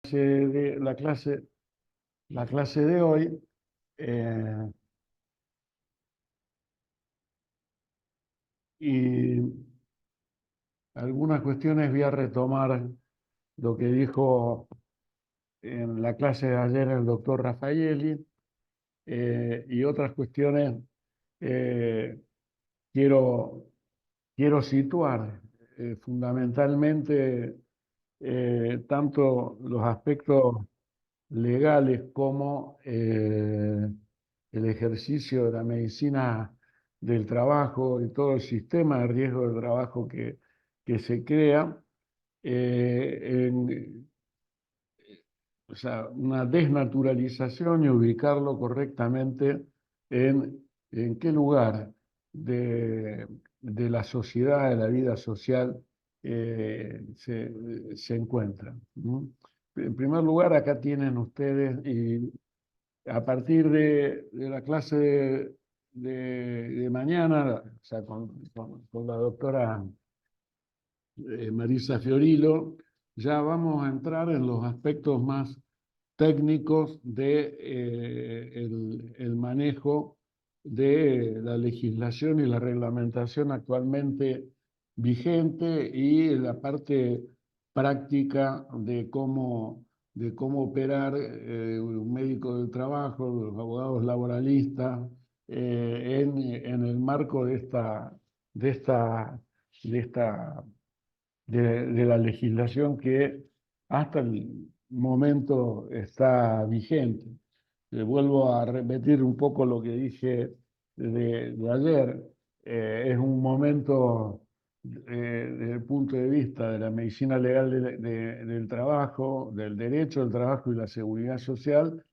La clase de hoy, eh, y algunas cuestiones voy a retomar lo que dijo en la clase de ayer el doctor Raffaelli, y otras cuestiones eh, quiero, quiero situar fundamentalmente tanto los aspectos legales como el ejercicio de la medicina del trabajo y todo el sistema de riesgo del trabajo que se crea, en, o sea, una desnaturalización y ubicarlo correctamente en qué lugar de la sociedad, de la vida social, se encuentra, ¿no? En primer lugar, acá tienen ustedes, y a partir de la clase de mañana, o sea, con la doctora Marisa Fiorilo, ya vamos a entrar en los aspectos más técnicos de el manejo de la legislación y la reglamentación actualmente vigente y la parte práctica de cómo operar un médico del trabajo, los abogados laboralistas, en el marco de esta, de esta de la legislación que hasta el momento está vigente. Vuelvo a repetir un poco lo que dije de ayer. Es un momento, desde el punto de vista de la medicina legal del trabajo, del derecho del trabajo y la seguridad social,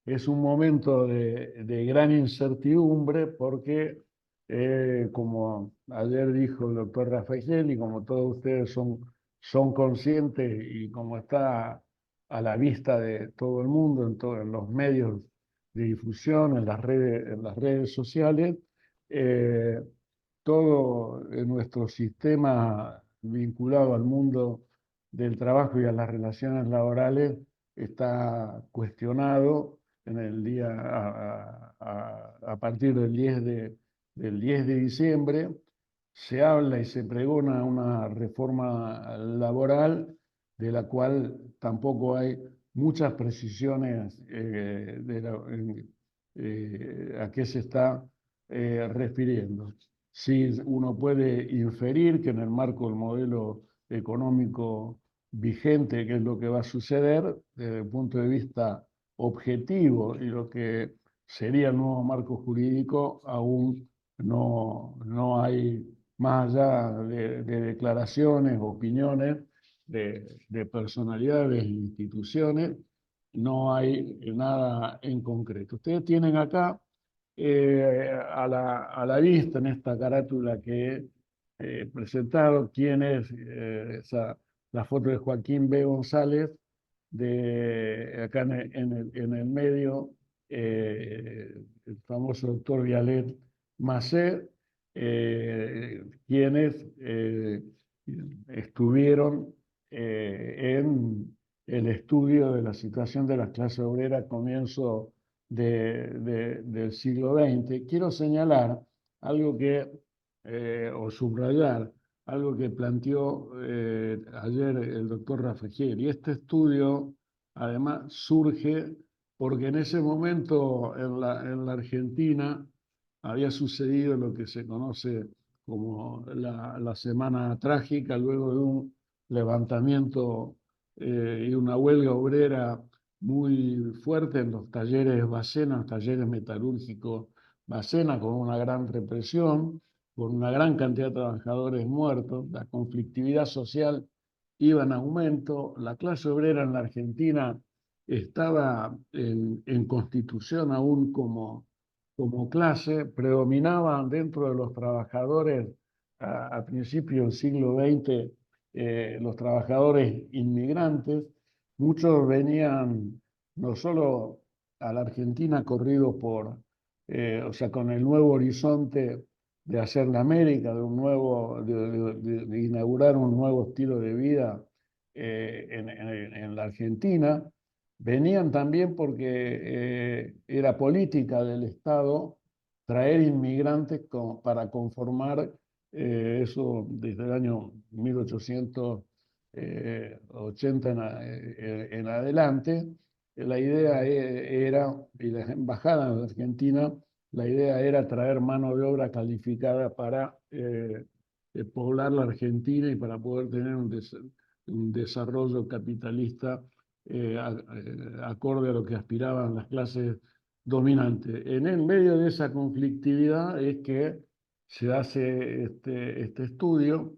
es un momento de gran incertidumbre porque, como ayer dijo el doctor Rafael y como todos ustedes son conscientes y como está a la vista de todo el mundo, en los medios de difusión, en las redes sociales, eh, todo nuestro sistema vinculado al mundo del trabajo y a las relaciones laborales está cuestionado en el día, a partir del 10 de diciembre. Se habla y se pregona una reforma laboral de la cual tampoco hay muchas precisiones a qué se está refiriendo. Sí, uno puede inferir que en el marco del modelo económico vigente, que es lo que va a suceder desde el punto de vista objetivo y lo que sería el nuevo marco jurídico, aún no hay, más allá de declaraciones, opiniones de personalidades e instituciones, no hay nada en concreto. Ustedes tienen acá a la vista en esta carátula que he presentado quién es la foto de Joaquín B. González, acá en el medio, el famoso doctor Vialet Macé, quienes estuvieron en el estudio de la situación de las clases obreras a comienzo del siglo XX. Quiero señalar algo o subrayar algo que planteó ayer el doctor Raffaele. Y este estudio, además, surge porque en ese momento en la Argentina había sucedido lo que se conoce como la Semana Trágica, luego de un levantamiento y una huelga obrera muy fuerte en los talleres Bacena, talleres metalúrgicos Bacena, con una gran represión, con una gran cantidad de trabajadores muertos. La conflictividad social iba en aumento. La clase obrera en la Argentina estaba en constitución aún como clase. Predominaban dentro de los trabajadores a principios del siglo XX los trabajadores inmigrantes. Muchos venían no solo a la Argentina corridos o sea, con el nuevo horizonte de hacer la América, de inaugurar un nuevo estilo de vida en la Argentina, venían también porque era política del Estado traer inmigrantes para conformar eso desde el año 1880 en adelante. La idea era, y la embajada en Argentina, la idea era traer mano de obra calificada para poblar la Argentina y para poder tener un desarrollo capitalista acorde a lo que aspiraban las clases dominantes. En el medio de esa conflictividad es que se hace este estudio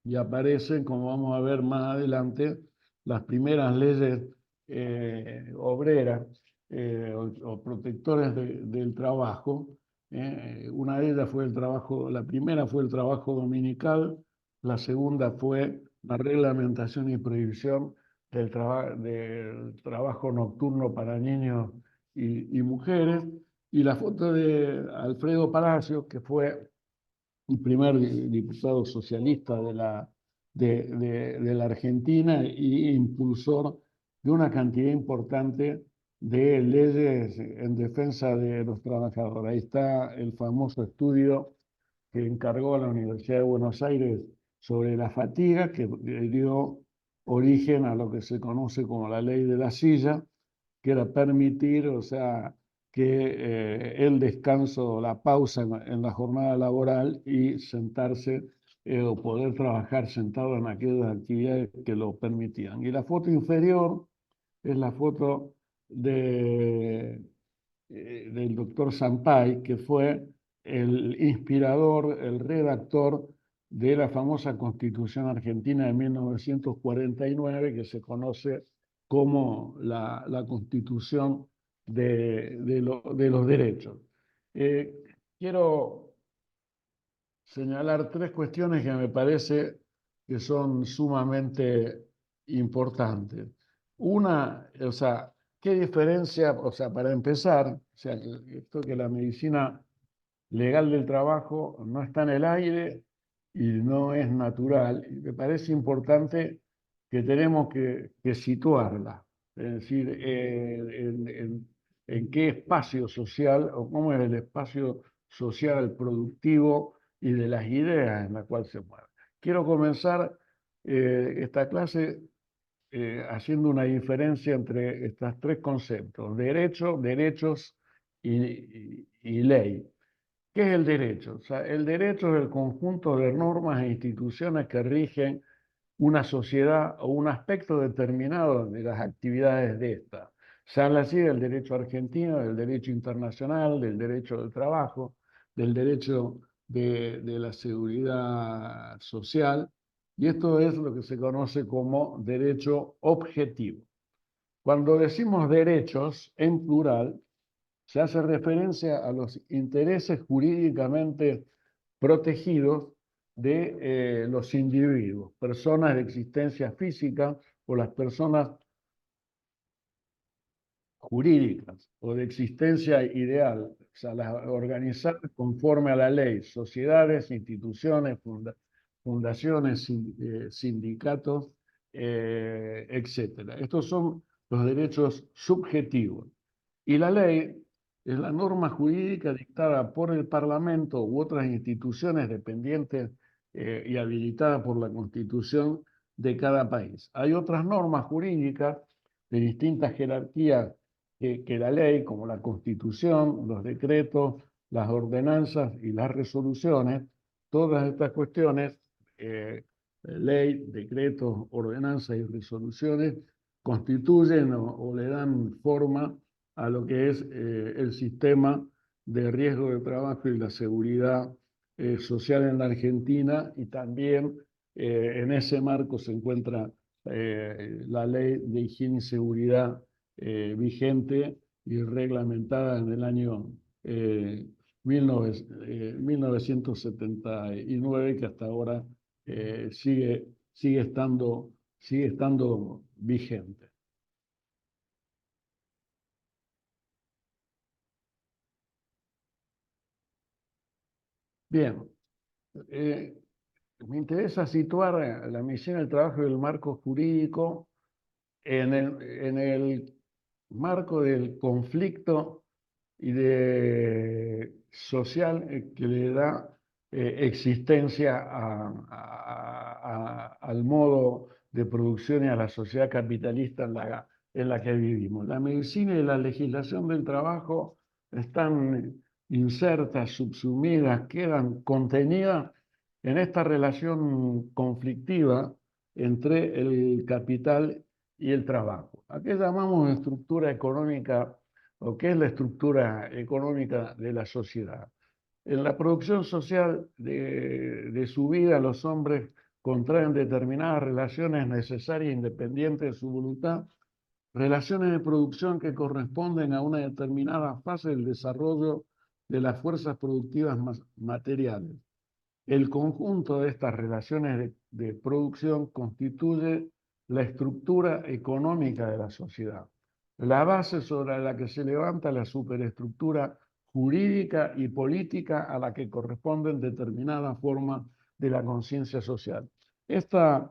y aparecen, como vamos a ver más adelante, las primeras leyes obreras o protectores del trabajo. Una de ellas fue el trabajo, la primera fue el trabajo dominical, la segunda fue la reglamentación y prohibición del trabajo nocturno para niños y mujeres, y la foto de Alfredo Palacios, que fue el primer diputado socialista de la Argentina e impulsor de una cantidad importante de leyes en defensa de los trabajadores. Ahí está el famoso estudio que encargó a la Universidad de Buenos Aires sobre la fatiga, que dio origen a lo que se conoce como la ley de la silla, que era permitir, o sea, que el descanso, la pausa en la jornada laboral y sentarse o poder trabajar sentado en aquellas actividades que lo permitían. Y la foto inferior es la foto del doctor Sampay, que fue el inspirador, el redactor de la famosa Constitución Argentina de 1949, que se conoce como la Constitución de los derechos. Quiero señalar tres cuestiones que me parece que son sumamente importantes. Una, o sea, ¿qué diferencia? O sea, para empezar, o sea, esto que la medicina legal del trabajo no está en el aire y no es natural. Y me parece importante que tenemos que situarla, es decir, en qué espacio social o cómo es el espacio social productivo y de las ideas en la cual se mueve. Quiero comenzar esta clase haciendo una diferencia entre estos tres conceptos: derecho, derechos y ley. ¿Qué es el derecho? O sea, el derecho es el conjunto de normas e instituciones que rigen una sociedad o un aspecto determinado de las actividades de esta. Se habla así del derecho argentino, del derecho internacional, del derecho del trabajo, del derecho de la seguridad social, y esto es lo que se conoce como derecho objetivo. Cuando decimos derechos en plural, se hace referencia a los intereses jurídicamente protegidos de los individuos, personas de existencia física o las personas jurídicas o de existencia ideal, o sea, las organizadas conforme a la ley, sociedades, instituciones, fundaciones, sindicatos, etc. Estos son los derechos subjetivos. Y la ley es la norma jurídica dictada por el Parlamento u otras instituciones dependientes y habilitadas por la Constitución de cada país. Hay otras normas jurídicas de distintas jerarquías que la ley, como la Constitución, los decretos, las ordenanzas y las resoluciones. Todas estas cuestiones, ley, decretos, ordenanzas y resoluciones, constituyen o le dan forma a lo que es el sistema de riesgo de trabajo y la seguridad social en la Argentina, y también en ese marco se encuentra la ley de higiene y seguridad vigente y reglamentada en el año 1979, que hasta ahora sigue estando vigente. Bien, me interesa situar la medicina del trabajo y el marco jurídico en el marco del conflicto y de social que le da existencia al modo de producción y a la sociedad capitalista en la que vivimos. La medicina y la legislación del trabajo están insertas, subsumidas, quedan contenidas en esta relación conflictiva entre el capital y el trabajo. ¿A qué llamamos estructura económica o qué es la estructura económica de la sociedad? En la producción social de su vida, los hombres contraen determinadas relaciones necesarias e independientes de su voluntad, relaciones de producción que corresponden a una determinada fase del desarrollo de las fuerzas productivas materiales. El conjunto de estas relaciones de producción constituye la estructura económica de la sociedad, la base sobre la que se levanta la superestructura jurídica y política a la que corresponden determinadas formas de la conciencia social. Esta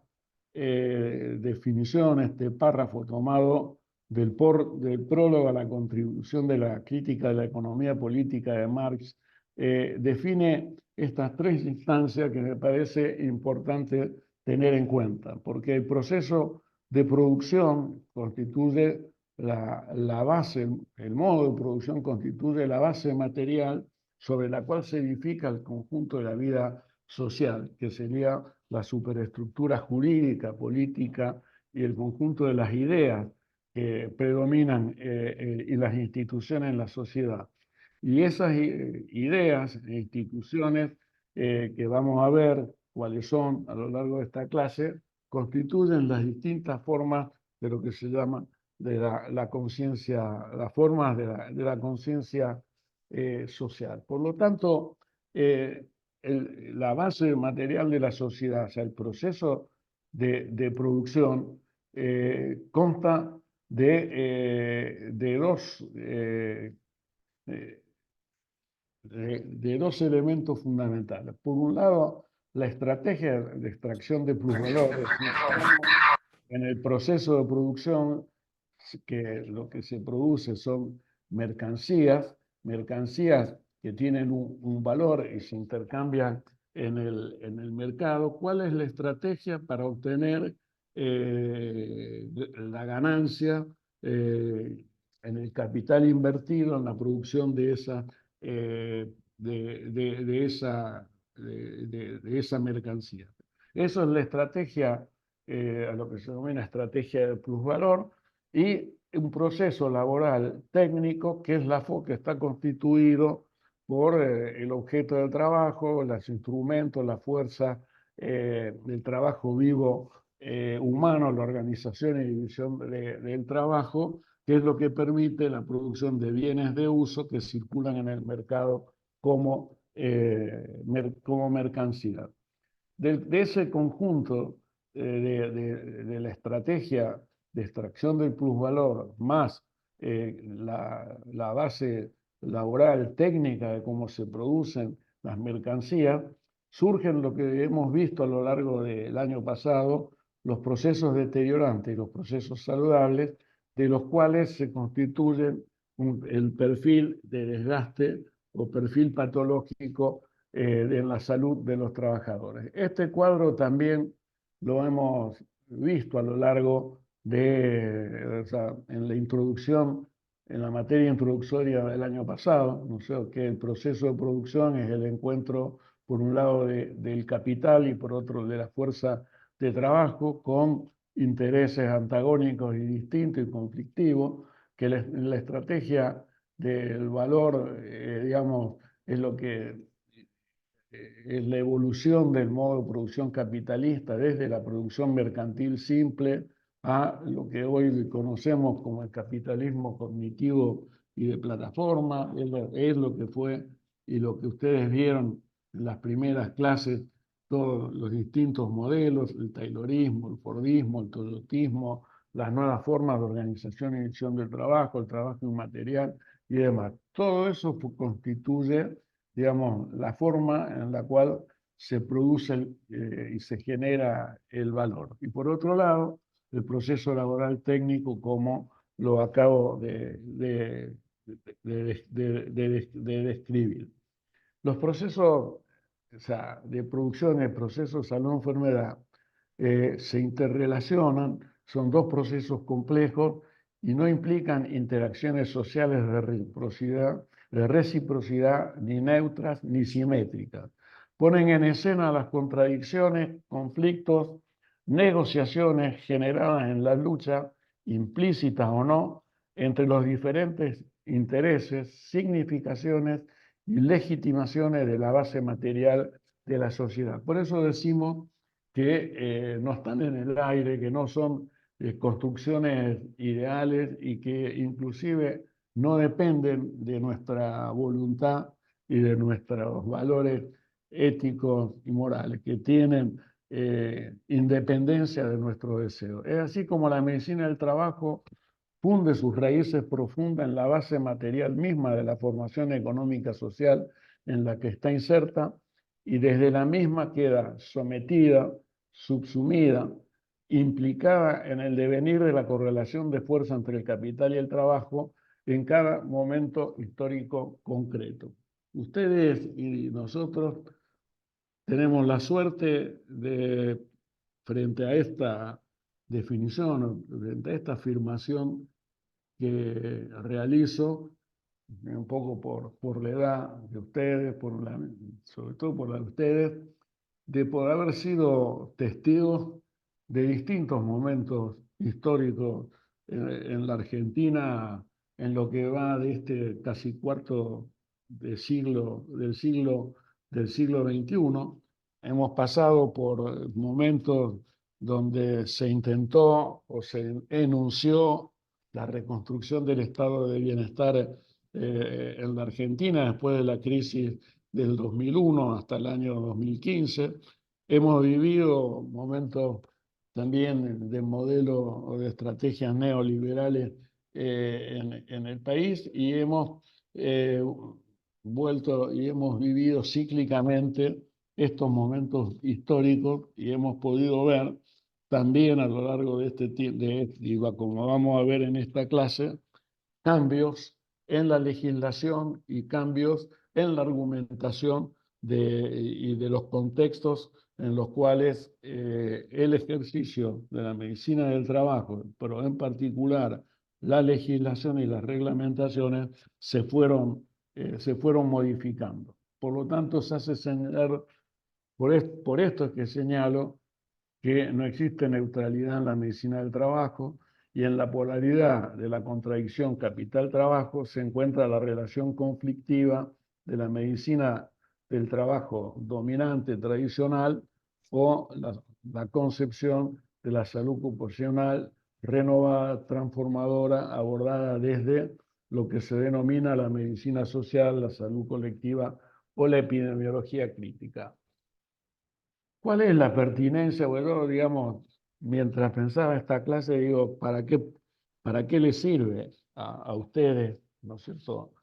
definición, este párrafo tomado del prólogo a la contribución de la crítica de la economía política de Marx, define estas tres instancias que me parece importante tener en cuenta, porque el proceso de producción constituye la base, el modo de producción constituye la base material sobre la cual se edifica el conjunto de la vida social, que sería la superestructura jurídica, política y el conjunto de las ideas que predominan y las instituciones en la sociedad. Y esas ideas e instituciones que vamos a ver cuáles son a lo largo de esta clase, constituyen las distintas formas de lo que se llama de la conciencia, las formas de la conciencia social. Por lo tanto, la base material de la sociedad, o sea, el proceso de producción, consta de dos elementos fundamentales. Por un lado, la estrategia de extracción de plusvalor. En el proceso de producción, que lo que se produce son mercancías que tienen un valor y se intercambian en el mercado. ¿Cuál es la estrategia para obtener la ganancia en el capital invertido en la producción de esa, de esa mercancía? Eso es la estrategia, a lo que se denomina estrategia de plusvalor, y un proceso laboral técnico que es que está constituido por el objeto del trabajo, los instrumentos, la fuerza del trabajo vivo humano, la organización y división del trabajo, que es lo que permite la producción de bienes de uso que circulan en el mercado como mercancía. De ese conjunto de la estrategia de extracción del plusvalor más la base laboral técnica de cómo se producen las mercancías, surgen lo que hemos visto a lo largo del año pasado, los procesos deteriorantes y los procesos saludables, de los cuales se constituyen el perfil de desgaste o perfil patológico en la salud de los trabajadores. Este cuadro también lo hemos visto a lo largo o sea, en la introducción, en la materia introductoria del año pasado, no sé, que el proceso de producción es el encuentro, por un lado, del capital y por otro de la fuerza de trabajo, con intereses antagónicos y distintos y conflictivos, que la estrategia del valor, digamos, es lo que es la evolución del modo de producción capitalista desde la producción mercantil simple a lo que hoy conocemos como el capitalismo cognitivo y de plataforma. Es lo que fue y lo que ustedes vieron en las primeras clases, todos los distintos modelos, el taylorismo, el fordismo, el toyotismo, las nuevas formas de organización y división del trabajo, el trabajo inmaterial y demás. Todo eso constituye, digamos, la forma en la cual se produce y se genera el valor. Y por otro lado, el proceso laboral técnico, como lo acabo de describir. Los procesos, o sea, de producción y procesos salud-enfermedad se interrelacionan, son dos procesos complejos y no implican interacciones sociales de reciprocidad ni neutras ni simétricas. Ponen en escena las contradicciones, conflictos, negociaciones generadas en la lucha, implícitas o no, entre los diferentes intereses, significaciones y legitimaciones de la base material de la sociedad. Por eso decimos que no están en el aire, que no son construcciones ideales y que inclusive no dependen de nuestra voluntad y de nuestros valores éticos y morales, que tienen independencia de nuestro deseo. Es así como la medicina del trabajo funde sus raíces profundas en la base material misma de la formación económica social en la que está inserta y desde la misma queda sometida, subsumida, implicada en el devenir de la correlación de fuerza entre el capital y el trabajo en cada momento histórico concreto. Ustedes y nosotros tenemos la suerte de, frente a esta definición, frente a esta afirmación que realizo, un poco por la edad de ustedes, sobre todo por la de ustedes, de poder haber sido testigos de distintos momentos históricos en la Argentina, en lo que va de este casi cuarto del siglo XXI. Hemos pasado por momentos donde se intentó o se enunció la reconstrucción del estado de bienestar en la Argentina después de la crisis del 2001 hasta el año 2015. Hemos vivido momentos también de modelo o de estrategias neoliberales en el país y hemos vuelto y hemos vivido cíclicamente estos momentos históricos y hemos podido ver también a lo largo de este tiempo, como vamos a ver en esta clase, cambios en la legislación y cambios en la argumentación y de los contextos en los cuales el ejercicio de la medicina del trabajo, pero en particular la legislación y las reglamentaciones, se fueron modificando. Por lo tanto, se hace señalar, por esto es que señalo que no existe neutralidad en la medicina del trabajo y en la polaridad de la contradicción capital-trabajo se encuentra la relación conflictiva de la medicina del trabajo dominante tradicional o la concepción de la salud ocupacional renovada, transformadora, abordada desde lo que se denomina la medicina social, la salud colectiva o la epidemiología crítica. ¿Cuál es la pertinencia? Bueno, digamos, mientras pensaba esta clase, digo, para qué les sirve a ustedes, ¿no es cierto?,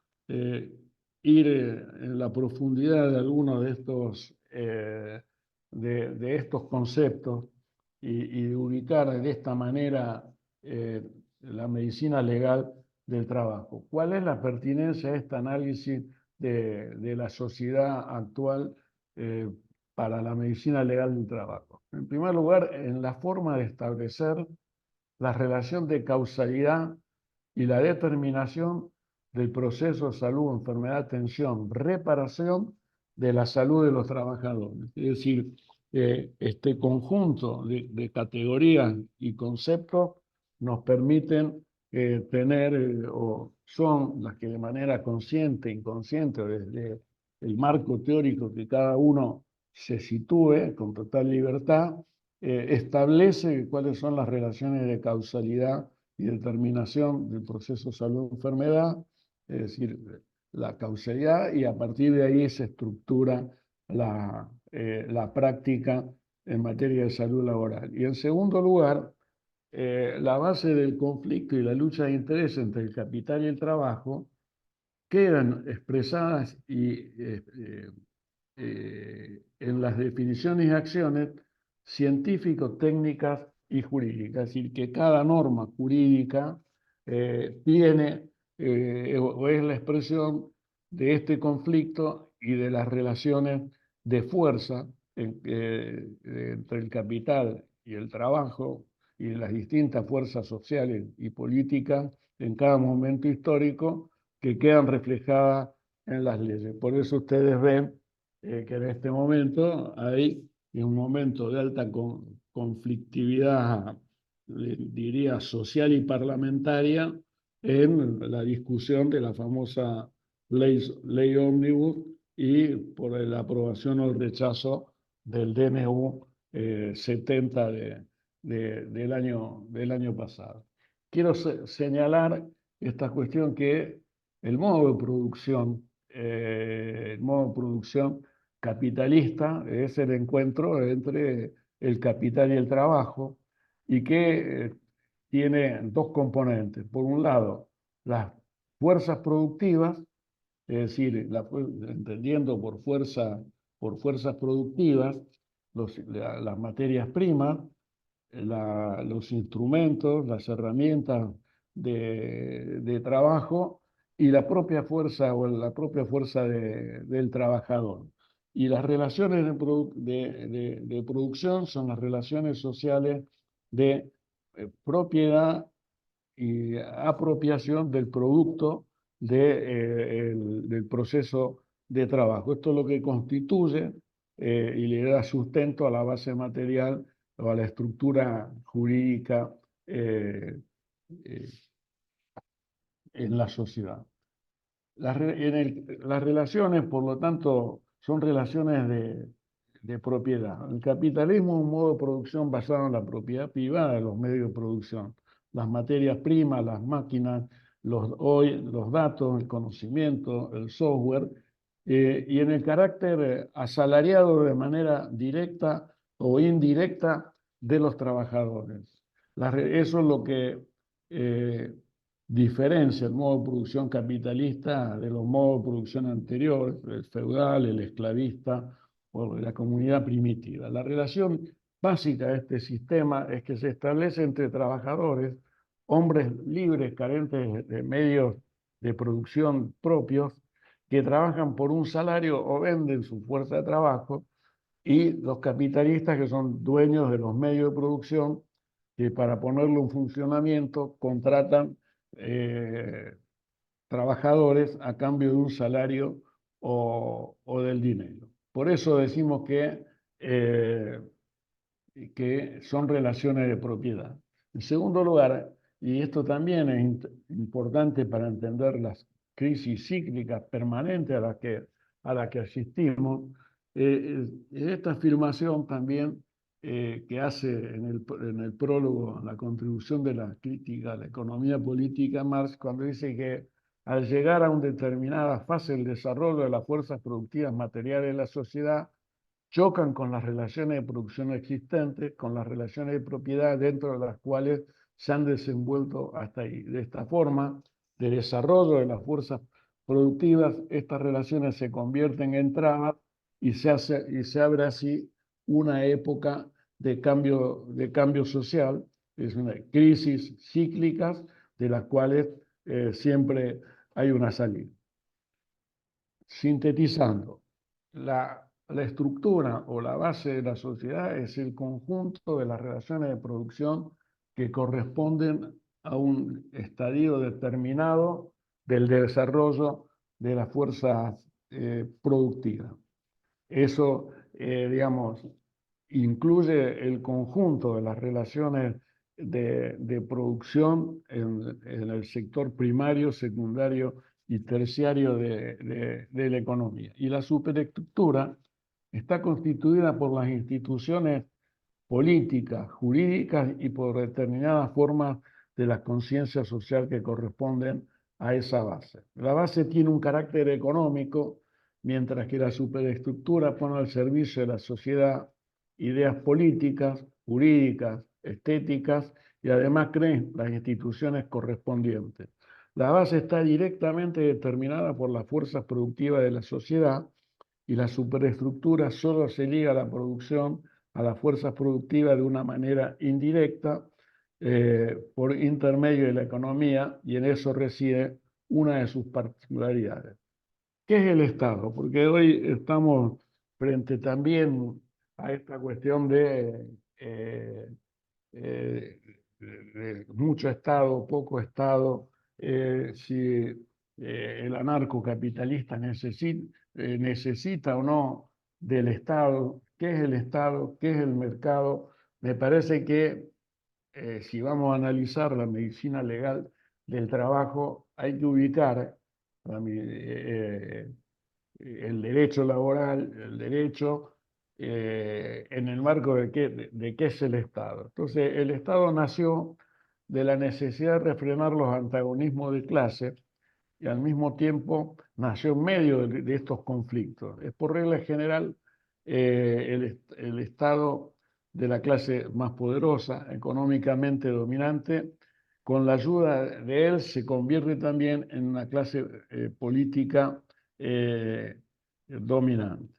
ir en la profundidad de algunos de estos conceptos y ubicar de esta manera la medicina legal del trabajo. ¿Cuál es la pertinencia de este análisis de la sociedad actual para la medicina legal del trabajo? En primer lugar, en la forma de establecer la relación de causalidad y la determinación del proceso de salud, enfermedad, atención, reparación de la salud de los trabajadores. Es decir, este conjunto de categorías y conceptos nos permiten tener, o son las que de manera consciente, inconsciente, desde el marco teórico que cada uno se sitúe con total libertad, establece cuáles son las relaciones de causalidad y determinación del proceso salud-enfermedad, es decir, la causalidad, y a partir de ahí se estructura la práctica en materia de salud laboral. Y en segundo lugar, la base del conflicto y la lucha de interés entre el capital y el trabajo quedan expresadas y en las definiciones y acciones científico-técnicas y jurídicas. Es decir, que cada norma jurídica tiene o es la expresión de este conflicto y de las relaciones de fuerza entre el capital y el trabajo y de las distintas fuerzas sociales y políticas en cada momento histórico que quedan reflejadas en las leyes. Por eso ustedes ven que en este momento hay un momento de alta conflictividad, diría, social y parlamentaria en la discusión de la famosa ley ómnibus y por la aprobación o el rechazo del DNU 70 del año pasado. Quiero señalar esta cuestión que el modo de producción capitalista es el encuentro entre el capital y el trabajo y que tiene dos componentes. Por un lado, las fuerzas productivas, es decir, entendiendo por fuerzas productivas las materias primas, los instrumentos, las herramientas de trabajo y la propia fuerza del trabajador. Y las relaciones de producción son las relaciones sociales de propiedad y apropiación del producto del proceso de trabajo. Esto es lo que constituye y le da sustento a la base material o a la estructura jurídica eh, en la sociedad. Las relaciones, por lo tanto, son relaciones de propiedad. El capitalismo es un modo de producción basado en la propiedad privada de los medios de producción. Las materias primas, las máquinas, los datos, el conocimiento, el software, y en el carácter asalariado de manera directa o indirecta de los trabajadores. Eso es lo que diferencia el modo de producción capitalista de los modos de producción anteriores, el feudal, el esclavista o la comunidad primitiva. La relación básica de este sistema es que se establece entre trabajadores, hombres libres, carentes de medios de producción propios, que trabajan por un salario o venden su fuerza de trabajo, y los capitalistas que son dueños de los medios de producción que para ponerlo en funcionamiento contratan trabajadores a cambio de un salario o del dinero. Por eso decimos que son relaciones de propiedad. En segundo lugar, y esto también es importante para entender las crisis cíclicas permanentes a las que asistimos, esta afirmación también que hace en el prólogo, la contribución de la crítica a la economía política, Marx, cuando dice que al llegar a una determinada fase del desarrollo de las fuerzas productivas materiales de la sociedad, chocan con las relaciones de producción existentes, con las relaciones de propiedad dentro de las cuales se han desenvuelto hasta ahí. De esta forma, de desarrollo de las fuerzas productivas, estas relaciones se convierten en trabas y se abre así una época de cambio social, es una crisis cíclicas de las cuales siempre hay una salida. Sintetizando, la estructura o la base de la sociedad es el conjunto de las relaciones de producción que corresponden a un estadio determinado del desarrollo de las fuerzas productivas. Eso, digamos, incluye el conjunto de las relaciones de producción en el sector primario, secundario y terciario de la economía. Y la superestructura está constituida por las instituciones políticas, jurídicas y por determinadas formas de la conciencia social que corresponden a esa base. La base tiene un carácter económico, mientras que la superestructura pone al servicio de la sociedad ideas políticas, jurídicas, estéticas y además creen las instituciones correspondientes. La base está directamente determinada por las fuerzas productivas de la sociedad y la superestructura solo se liga a la producción, a las fuerzas productivas de una manera indirecta, por intermedio de la economía, y en eso reside una de sus particularidades. ¿Qué es el Estado? Porque hoy estamos frente también a esta cuestión eh, eh, de mucho Estado, poco Estado, si el anarcocapitalista necesita o no del Estado, qué es el Estado, qué es el mercado. Me parece que si vamos a analizar la medicina legal del trabajo, hay que ubicar el derecho laboral, el derecho, en el marco de qué es el Estado. Entonces, el Estado nació de la necesidad de refrenar los antagonismos de clase y al mismo tiempo nació en medio de estos conflictos. Es por regla general el Estado de la clase más poderosa, económicamente dominante, con la ayuda de él se convierte también en una clase política eh, dominante.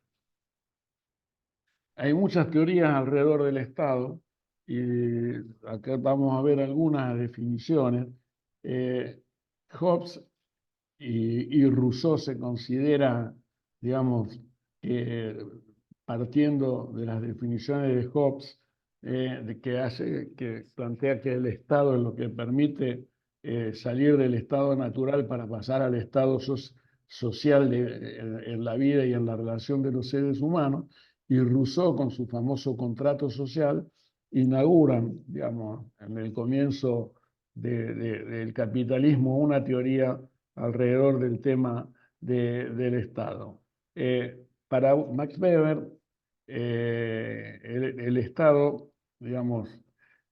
Hay muchas teorías alrededor del Estado y acá vamos a ver algunas definiciones. Hobbes y Rousseau se considera, digamos, partiendo de las definiciones de Hobbes, que plantea que el Estado es lo que permite salir del estado natural para pasar al estado social en la vida y en la relación de los seres humanos, y Rousseau con su famoso contrato social inauguran, digamos, en el comienzo del capitalismo una teoría alrededor del tema del Estado. Para Max Weber, el Estado, digamos,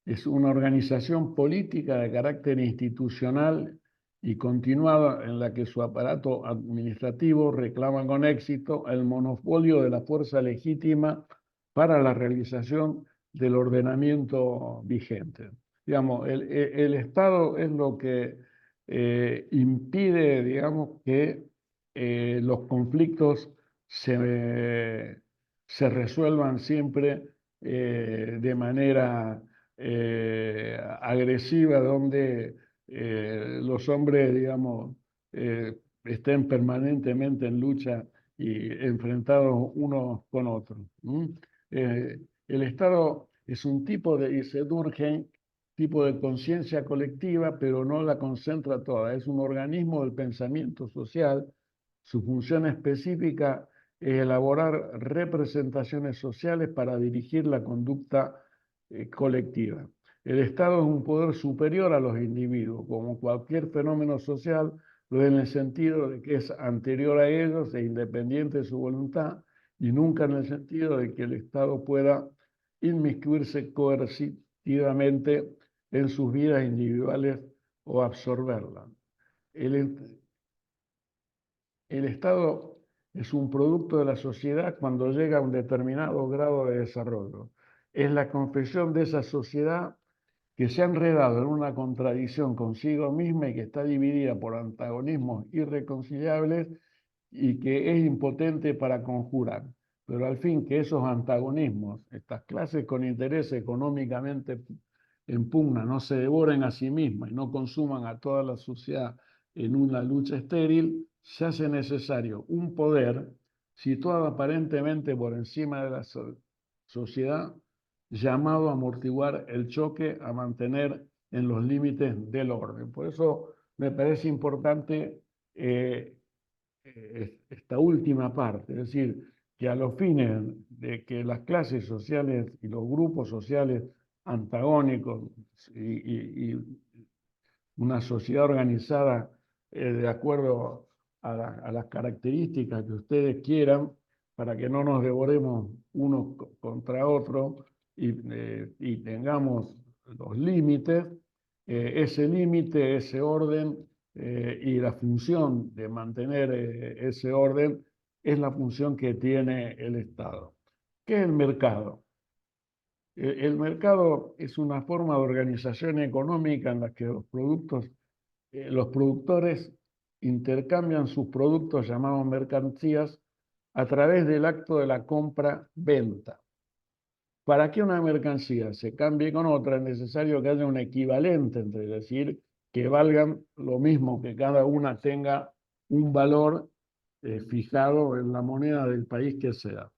es una organización política de carácter institucional y continuada en la que su aparato administrativo reclama con éxito el monopolio de la fuerza legítima para la realización del ordenamiento vigente. Digamos, el Estado es lo que impide, digamos, que los conflictos se resuelvan siempre de manera agresiva, donde los hombres, digamos, estén permanentemente en lucha y enfrentados unos con otros. El Estado es un tipo de Durkheim, tipo de conciencia colectiva, pero no la concentra toda. Es un organismo del pensamiento social. Su función específica es elaborar representaciones sociales para dirigir la conducta colectiva. El Estado es un poder superior a los individuos, como cualquier fenómeno social, lo es en el sentido de que es anterior a ellos e independiente de su voluntad, y nunca en el sentido de que el Estado pueda inmiscuirse coercitivamente en sus vidas individuales o absorberla. El, el Estado es un producto de la sociedad cuando llega a un determinado grado de desarrollo. Es la confesión de esa sociedad que se ha enredado en una contradicción consigo misma y que está dividida por antagonismos irreconciliables y que es impotente para conjurar. Pero al fin que esos antagonismos, estas clases con interés económicamente en pugna, no se devoren a sí mismas y no consuman a toda la sociedad en una lucha estéril, se hace necesario un poder situado aparentemente por encima de la sociedad, llamado a amortiguar el choque, a mantener en los límites del orden. Por eso me parece importante esta última parte, es decir, que a los fines de que las clases sociales y los grupos sociales antagónicos y una sociedad organizada de acuerdo a las características que ustedes quieran, para que no nos devoremos unos contra otros y tengamos los límites, ese límite, ese orden y la función de mantener ese orden es la función que tiene el Estado. ¿Qué es el mercado? El mercado es una forma de organización económica en la que los productores intercambian sus productos llamados mercancías a través del acto de la compra-venta. Para que una mercancía se cambie con otra es necesario que haya un equivalente entre, es decir, que valgan lo mismo, que cada una tenga un valor fijado en la moneda del país que sea.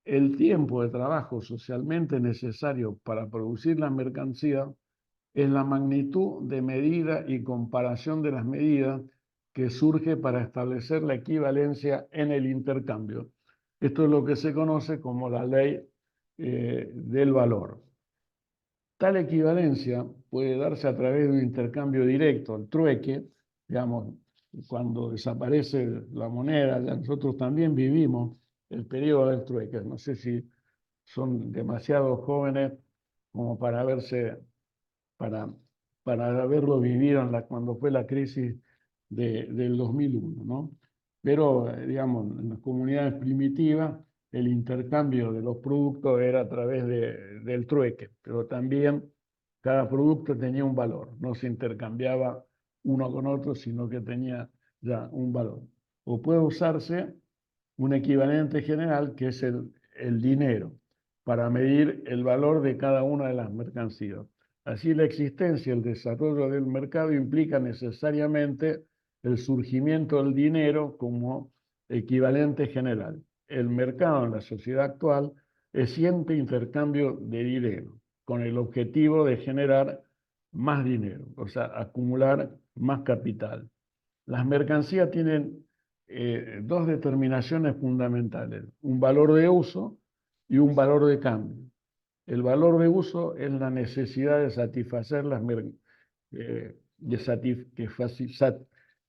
El tiempo de trabajo socialmente necesario para producir la mercancía es la magnitud de medida y comparación de las medidas que surge para establecer la equivalencia en el intercambio. Esto es lo que se conoce como la ley del valor. Tal equivalencia puede darse a través de un intercambio directo, el trueque, digamos, cuando desaparece la moneda, ya nosotros también vivimos el periodo del trueque. No sé si son demasiado jóvenes como para, para haberlo vivido cuando fue la crisis del 2001, ¿no? Pero, digamos, en las comunidades primitivas, el intercambio de los productos era a través del trueque, pero también cada producto tenía un valor, no se intercambiaba uno con otro, sino que tenía ya un valor. O puede usarse un equivalente general que es el dinero, para medir el valor de cada una de las mercancías. Así, la existencia y el desarrollo del mercado implica necesariamente el surgimiento del dinero como equivalente general. El mercado en la sociedad actual es siempre intercambio de dinero, con el objetivo de generar más dinero, o sea, acumular más capital. Las mercancías tienen dos determinaciones fundamentales, un valor de uso y un valor de cambio. El valor de uso es la necesidad de satisfacer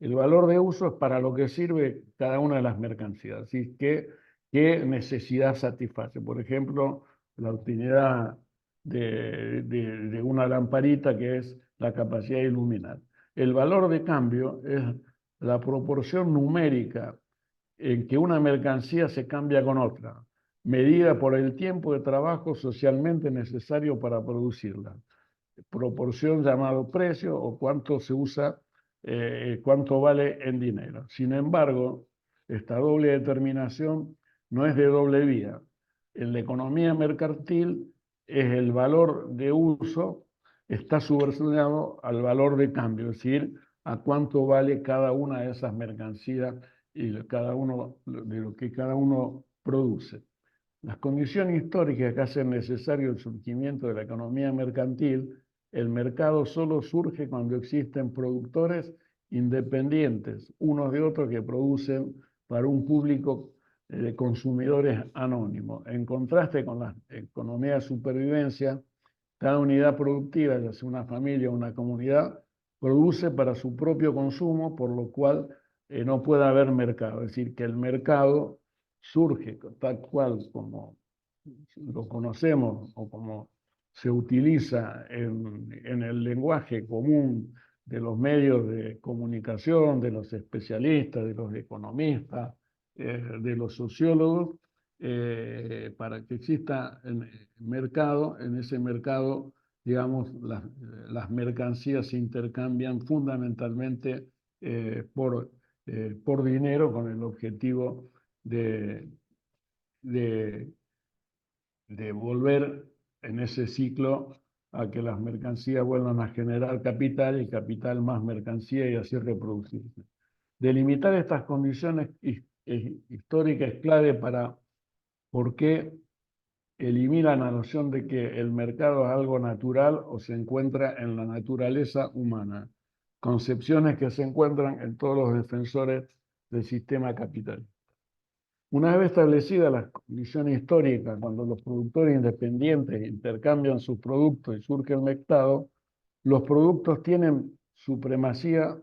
el valor de uso es para lo que sirve cada una de las mercancías. Así que, ¿qué necesidad satisface? Por ejemplo, la utilidad de una lamparita, que es la capacidad de iluminar. El valor de cambio es la proporción numérica en que una mercancía se cambia con otra, medida por el tiempo de trabajo socialmente necesario para producirla. Proporción llamado precio o cuánto se usa, cuánto vale en dinero. Sin embargo, esta doble determinación no es de doble vía. En la economía mercantil es el valor de uso está subordinado al valor de cambio, es decir, a cuánto vale cada una de esas mercancías y cada uno de lo que cada uno produce. Las condiciones históricas que hacen necesario el surgimiento de la economía mercantil, el mercado solo surge cuando existen productores independientes, unos de otros, que producen para un público de consumidores anónimos. En contraste con la economía de supervivencia, cada unidad productiva, ya sea una familia o una comunidad, produce para su propio consumo, por lo cual no puede haber mercado. Es decir, que el mercado surge tal cual como lo conocemos o como se utiliza en el lenguaje común de los medios de comunicación, de los especialistas, de los economistas, de los sociólogos, para que exista el mercado. En ese mercado, digamos, las mercancías se intercambian fundamentalmente por dinero, con el objetivo de, de, de volver en ese ciclo a que las mercancías vuelvan a generar capital y capital más mercancía, y así reproducirse. Delimitar estas condiciones históricas es clave para por qué elimina la noción de que el mercado es algo natural o se encuentra en la naturaleza humana, concepciones que se encuentran en todos los defensores del sistema capital. Una vez establecidas las condiciones históricas, cuando los productores independientes intercambian sus productos y surge el mercado, los productos tienen supremacía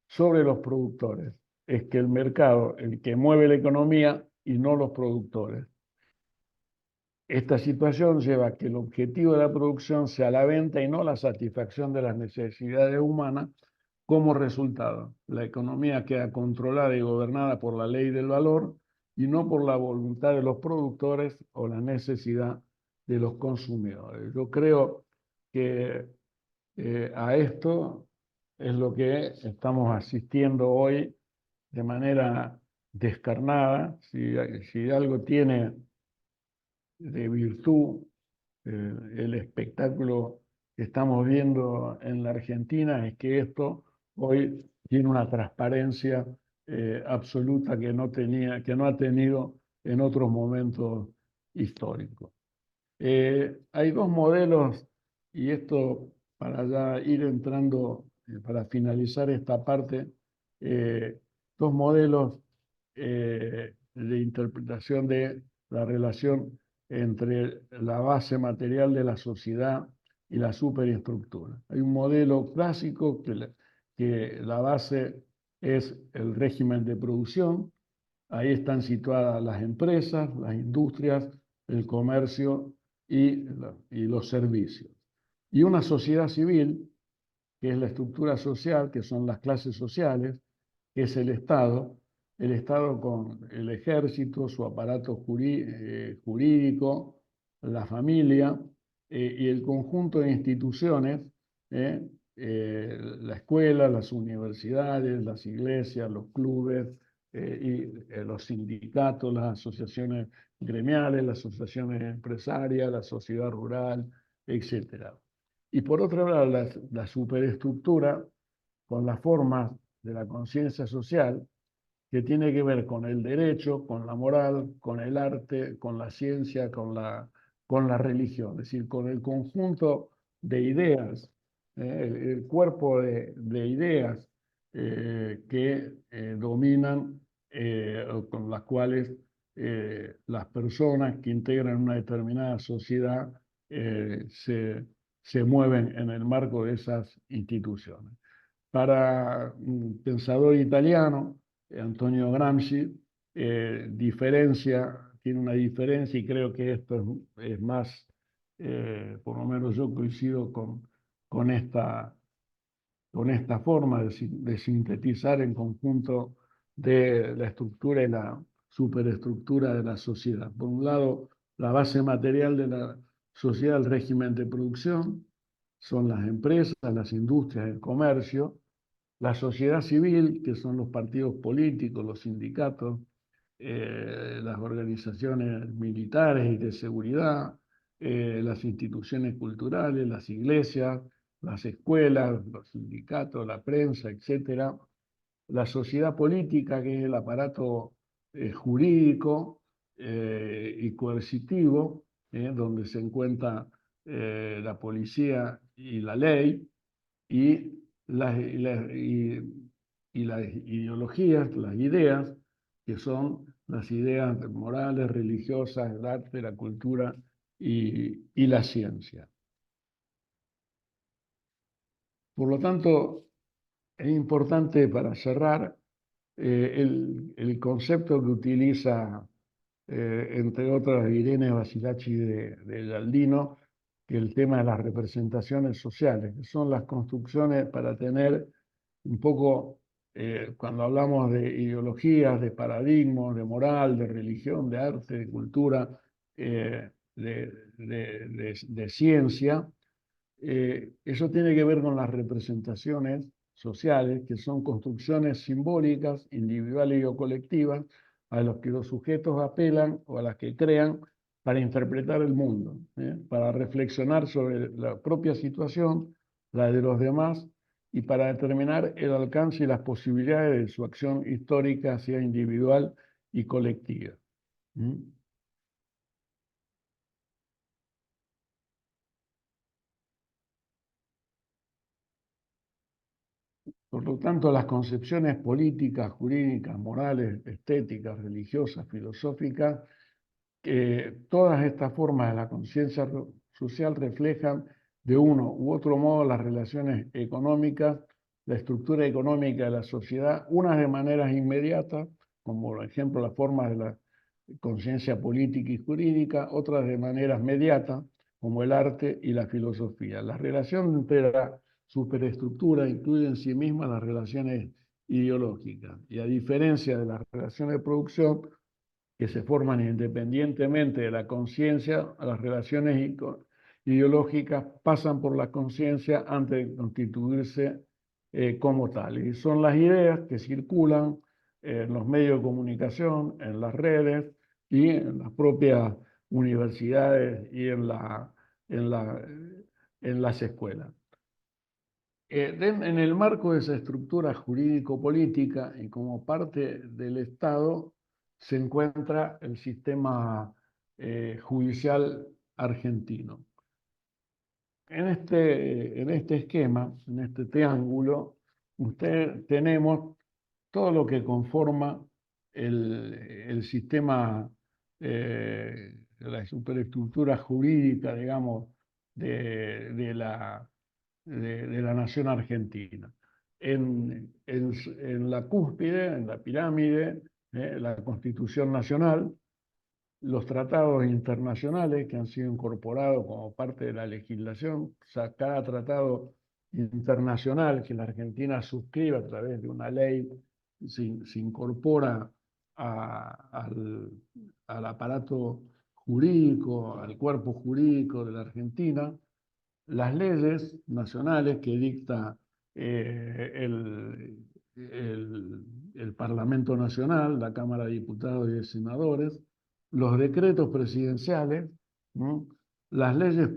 sobre los productores. Es que el mercado el que mueve la economía y no los productores. Esta situación lleva a que el objetivo de la producción sea la venta y no la satisfacción de las necesidades humanas. Como resultado, la economía queda controlada y gobernada por la ley del valor y no por la voluntad de los productores o la necesidad de los consumidores. Yo creo que a esto es lo que estamos asistiendo hoy de manera descarnada. Si algo tiene de virtud el espectáculo que estamos viendo en la Argentina, es que esto hoy tiene una transparencia absoluta que no ha tenido en otros momentos históricos. Hay dos modelos, y esto para ya ir entrando, para finalizar esta parte, dos modelos de interpretación de la relación entre la base material de la sociedad y la superestructura. Hay un modelo clásico que la base es el régimen de producción. Ahí están situadas las empresas, las industrias, el comercio y los servicios. Y una sociedad civil, que es la estructura social, que son las clases sociales, que es el Estado con el ejército, su aparato jurídico, la familia y el conjunto de instituciones, la escuela, las universidades, las iglesias, los clubes los sindicatos, las asociaciones gremiales, las asociaciones empresarias, la sociedad rural, etc. Y por otro lado, la superestructura con las formas de la conciencia social, que tiene que ver con el derecho, con la moral, con el arte, con la ciencia, con la religión, es decir, con el conjunto de ideas, el cuerpo de ideas que dominan o con las cuales las personas que integran una determinada sociedad se mueven en el marco de esas instituciones. Para un pensador italiano, Antonio Gramsci, tiene una diferencia, y creo que esto es más, por lo menos yo coincido con esta, con esta forma de sintetizar en conjunto de la estructura y la superestructura de la sociedad. Por un lado, la base material de la sociedad, el régimen de producción, son las empresas, las industrias, el comercio. La sociedad civil, que son los partidos políticos, los sindicatos, las organizaciones militares y de seguridad, las instituciones culturales, las iglesias, las escuelas, los sindicatos, la prensa, etc. La sociedad política, que es el aparato jurídico y coercitivo, donde se encuentra la policía y la ley, y las ideologías, las ideas, que son las ideas morales, religiosas, el arte, la cultura y la ciencia. Por lo tanto, es importante para cerrar el concepto que utiliza, entre otras, Irene Basilacci de Galdino, que el tema de las representaciones sociales, que son las construcciones para tener un poco, cuando hablamos de ideologías, de paradigmas, de moral, de religión, de arte, de cultura, de ciencia, eso tiene que ver con las representaciones sociales, que son construcciones simbólicas, individuales o colectivas, a las que los sujetos apelan o a las que crean para interpretar el mundo, para reflexionar sobre la propia situación, la de los demás, y para determinar el alcance y las posibilidades de su acción histórica, sea individual y colectiva. Por lo tanto, las concepciones políticas, jurídicas, morales, estéticas, religiosas, filosóficas, todas estas formas de la conciencia social reflejan de uno u otro modo las relaciones económicas, la estructura económica de la sociedad, unas de maneras inmediatas, como por ejemplo las formas de la conciencia política y jurídica, otras de maneras mediatas, como el arte y la filosofía. La relación entre la superestructura incluye en sí misma las relaciones ideológicas, y a diferencia de las relaciones de producción, que se forman independientemente de la conciencia, las relaciones ideológicas pasan por la conciencia antes de constituirse como tales. Y son las ideas que circulan en los medios de comunicación, en las redes y en las propias universidades y en la, en las escuelas. En el marco de esa estructura jurídico-política y como parte del Estado se encuentra el sistema judicial argentino. En este esquema, en este triángulo, tenemos todo lo que conforma el sistema, la superestructura jurídica, digamos, de la nación argentina. En la cúspide, en la pirámide, la Constitución Nacional, los tratados internacionales que han sido incorporados como parte de la legislación, o sea, cada tratado internacional que la Argentina suscribe a través de una ley se incorpora al aparato jurídico, al cuerpo jurídico de la Argentina. Las leyes nacionales que dicta eh, el, el Parlamento Nacional, la Cámara de Diputados y de Senadores, los decretos presidenciales, ¿no? Las leyes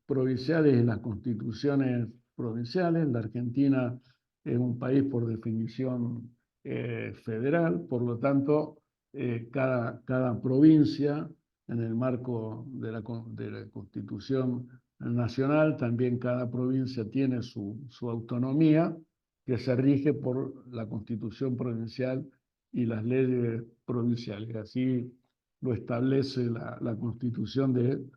provinciales y las constituciones provinciales. La Argentina es un país por definición federal, por lo tanto, cada provincia, en el marco de la Constitución nacional, también cada provincia tiene su autonomía, que se rige por la Constitución provincial y las leyes provinciales. Así lo establece la Constitución del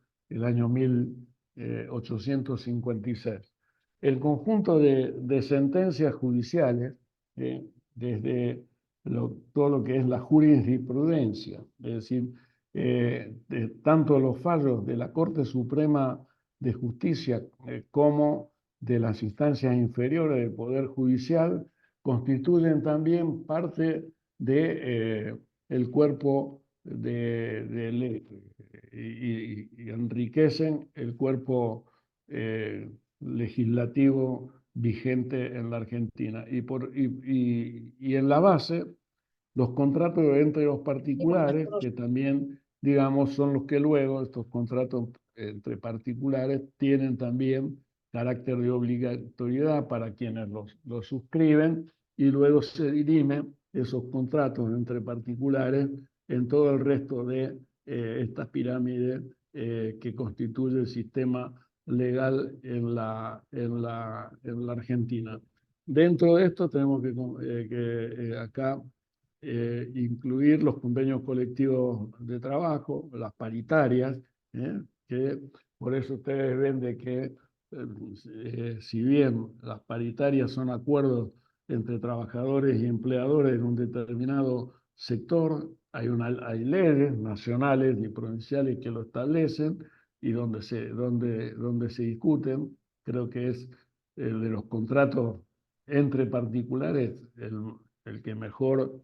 año 1856. El conjunto de sentencias judiciales, desde todo lo que es la jurisprudencia, es decir, tanto los fallos de la Corte Suprema de Justicia como de las instancias inferiores del Poder Judicial, constituyen también parte de el cuerpo y enriquecen el cuerpo legislativo vigente en la Argentina. Y en la base, los contratos entre los particulares, que también, digamos, son los que luego estos contratos entre particulares tienen también carácter de obligatoriedad para quienes los suscriben, y luego se dirimen esos contratos entre particulares en todo el resto de estas pirámides que constituye el sistema legal en la Argentina. Dentro de esto tenemos que acá incluir los convenios colectivos de trabajo, las paritarias, que por eso ustedes ven de que si bien las paritarias son acuerdos entre trabajadores y empleadores en un determinado sector, hay leyes nacionales y provinciales que lo establecen y donde se discuten. Creo que es el de los contratos entre particulares el que mejor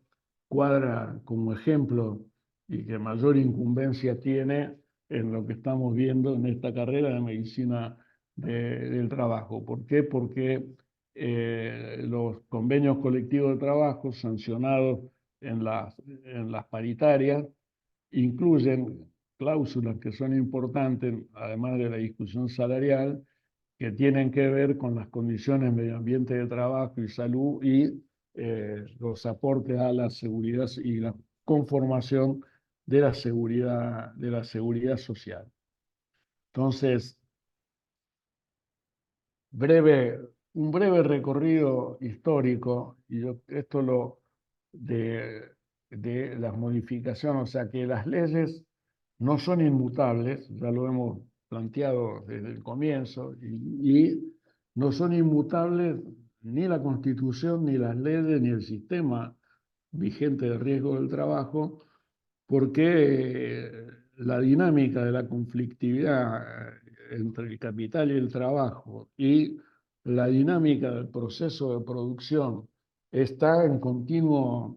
cuadra como ejemplo y que mayor incumbencia tiene en lo que estamos viendo en esta carrera de medicina del trabajo. ¿Por qué? Porque los convenios colectivos de trabajo sancionados en las paritarias incluyen cláusulas que son importantes, además de la discusión salarial, que tienen que ver con las condiciones medio ambiente de trabajo y salud y los aportes a la seguridad y la conformación de la seguridad social. Entonces, un breve recorrido histórico, y esto de las modificaciones, o sea que las leyes no son inmutables, ya lo hemos planteado desde el comienzo, y no son inmutables ni la Constitución, ni las leyes, ni el sistema vigente de riesgo del trabajo, porque la dinámica de la conflictividad entre el capital y el trabajo y la dinámica del proceso de producción está en continua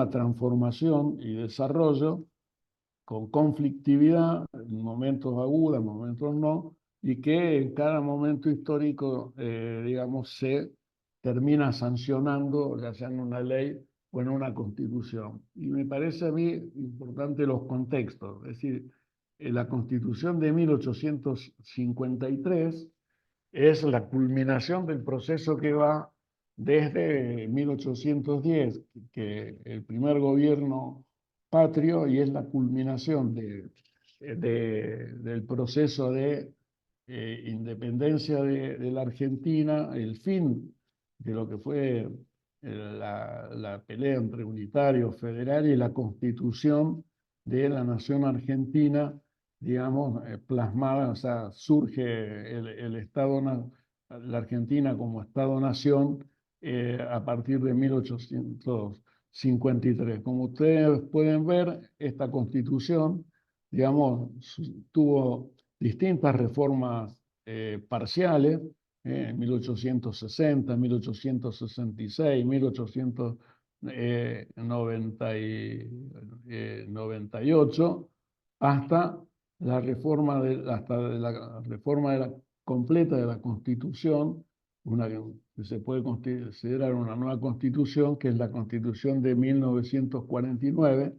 transformación y desarrollo, con conflictividad, en momentos agudos, en momentos no, y que en cada momento histórico, digamos, se termina sancionando, ya sea en una ley o en una constitución. Y me parece a mí importante los contextos, es decir, la Constitución de 1853 es la culminación del proceso que va desde 1810, que el primer gobierno patrio, y es la culminación del proceso de independencia de la Argentina, el fin de lo que fue la pelea entre unitarios, federales y la constitución de la nación argentina, digamos, plasmada, o sea, surge el Estado, la Argentina como Estado-nación a partir de 1853. Como ustedes pueden ver, esta constitución, digamos, tuvo distintas reformas parciales, en 1860, 1866, 1898, hasta la reforma la reforma completa de la Constitución, una que se puede considerar una nueva Constitución, que es la Constitución de 1949,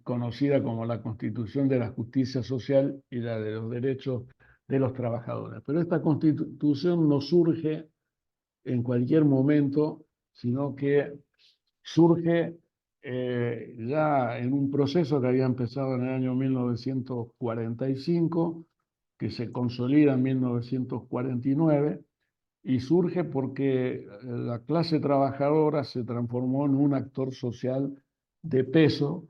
conocida como la Constitución de la Justicia Social y la de los Derechos de los Trabajadores. Pero esta Constitución no surge en cualquier momento, sino que surge ya en un proceso que había empezado en el año 1945, que se consolida en 1949, y surge porque la clase trabajadora se transformó en un actor social de peso.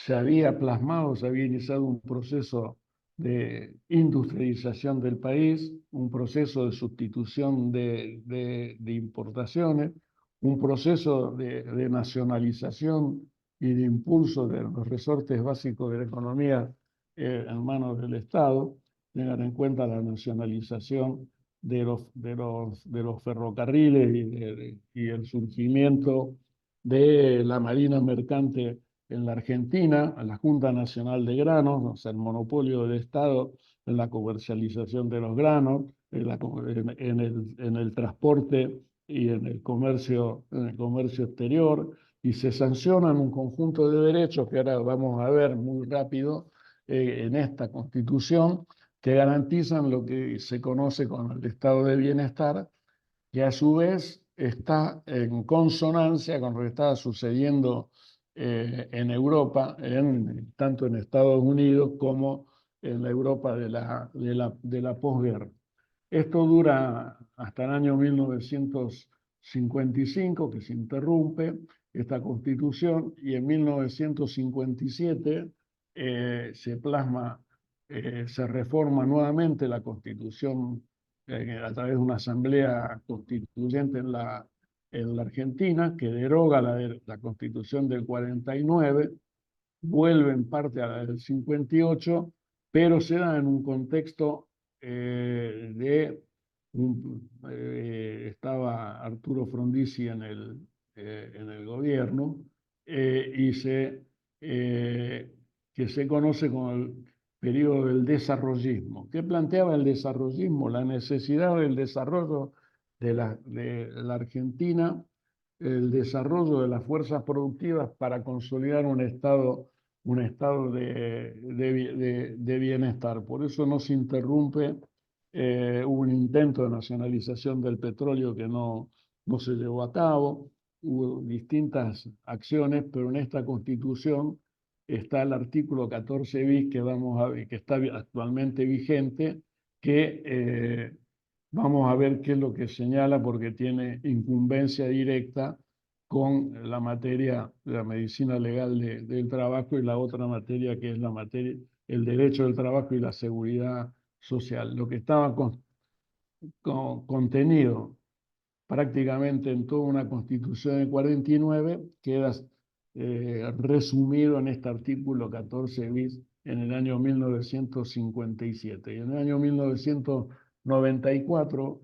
Se había plasmado, se había iniciado un proceso de industrialización del país, un proceso de sustitución de importaciones, un proceso de nacionalización y de impulso de los resortes básicos de la economía en manos del Estado. Tengan en cuenta la nacionalización de los ferrocarriles y el surgimiento de la marina mercante en la Argentina, a la Junta Nacional de Granos, o sea, el monopolio del Estado en la comercialización de los granos, en el transporte y en el comercio exterior, y se sancionan un conjunto de derechos que ahora vamos a ver muy rápido en esta Constitución, que garantizan lo que se conoce como el estado de bienestar, que a su vez está en consonancia con lo que estaba sucediendo en Europa, tanto en Estados Unidos como en la Europa de la posguerra. Esto dura hasta el año 1955, que se interrumpe esta constitución, y en 1957 se plasma, se reforma nuevamente la constitución a través de una asamblea constituyente en la Argentina, que deroga la constitución del 49, vuelve en parte a la del 58, pero se da en un contexto estaba Arturo Frondizi en el gobierno, y que se conoce como el periodo del desarrollismo. ¿Qué planteaba el desarrollismo? La necesidad del desarrollo de la Argentina, el desarrollo de las fuerzas productivas para consolidar un estado de bienestar. Por eso no se interrumpe. Hubo un intento de nacionalización del petróleo que no se llevó a cabo. Hubo distintas acciones, pero en esta Constitución está el artículo 14 bis que vamos a ver, que está actualmente vigente, que vamos a ver qué es lo que señala, porque tiene incumbencia directa con la materia de la medicina legal del trabajo, y la otra materia que es la materia, el derecho del trabajo y la seguridad social. Lo que estaba contenido prácticamente en toda una Constitución de 49 queda resumido en este artículo 14 bis en el año 1957. Y en el año 1994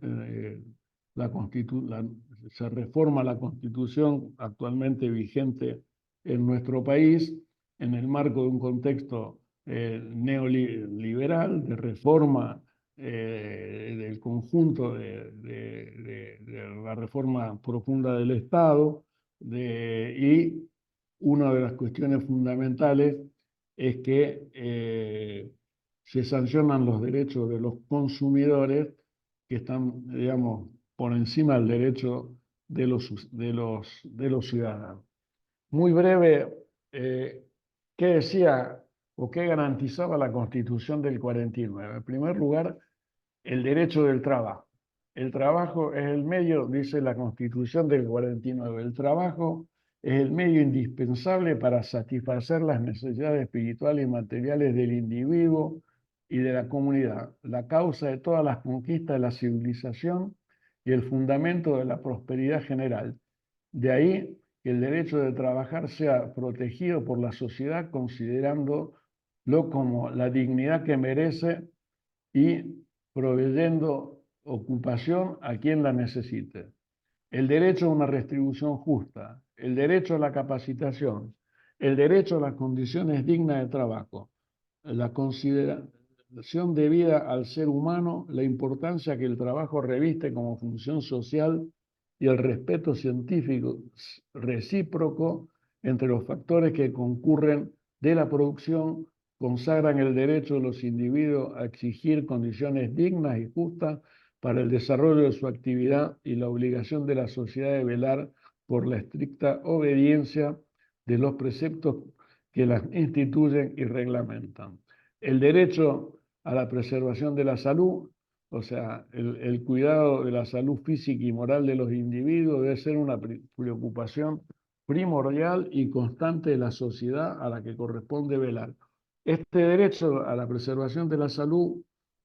se reforma la Constitución actualmente vigente en nuestro país en el marco de un contexto neoliberal, de reforma del conjunto de la reforma profunda del Estado, y una de las cuestiones fundamentales es que se sancionan los derechos de los consumidores que están, digamos, por encima del derecho de los ciudadanos. Muy breve, ¿qué decía o qué garantizaba la Constitución del 49? En primer lugar, el derecho del trabajo. El trabajo es el medio, dice la Constitución del 49, el trabajo es el medio indispensable para satisfacer las necesidades espirituales y materiales del individuo y de la comunidad, la causa de todas las conquistas de la civilización y el fundamento de la prosperidad general. De ahí que el derecho de trabajar sea protegido por la sociedad considerándolo como la dignidad que merece y proveyendo ocupación a quien la necesite. El derecho a una retribución justa, el derecho a la capacitación, el derecho a las condiciones dignas de trabajo, la consideración debida al ser humano, la importancia que el trabajo reviste como función social y el respeto científico recíproco entre los factores que concurren de la producción consagran el derecho de los individuos a exigir condiciones dignas y justas para el desarrollo de su actividad y la obligación de la sociedad de velar por la estricta obediencia de los preceptos que las instituyen y reglamentan. El derecho a la preservación de la salud, o sea, el cuidado de la salud física y moral de los individuos debe ser una preocupación primordial y constante de la sociedad a la que corresponde velar. Este derecho a la preservación de la salud,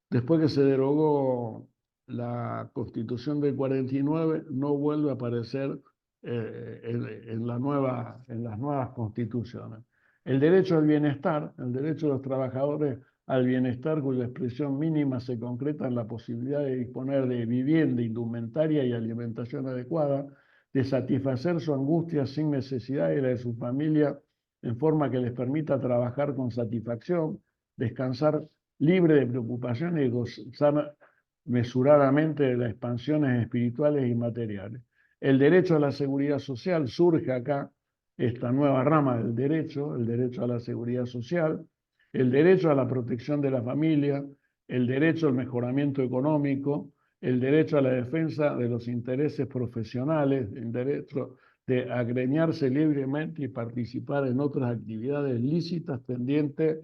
después que se derogó la Constitución del 49, no vuelve a aparecer en las nuevas constituciones. El derecho al bienestar, el derecho de los trabajadores al bienestar cuya expresión mínima se concreta en la posibilidad de disponer de vivienda, indumentaria y alimentación adecuada, de satisfacer su angustia sin necesidad y la de su familia en forma que les permita trabajar con satisfacción, descansar libre de preocupaciones y gozar mesuradamente de las expansiones espirituales y materiales. El derecho a la seguridad social surge acá, esta nueva rama del derecho, el derecho a la seguridad social, el derecho a la protección de la familia, el derecho al mejoramiento económico, el derecho a la defensa de los intereses profesionales, el derecho de agremiarse libremente y participar en otras actividades lícitas tendientes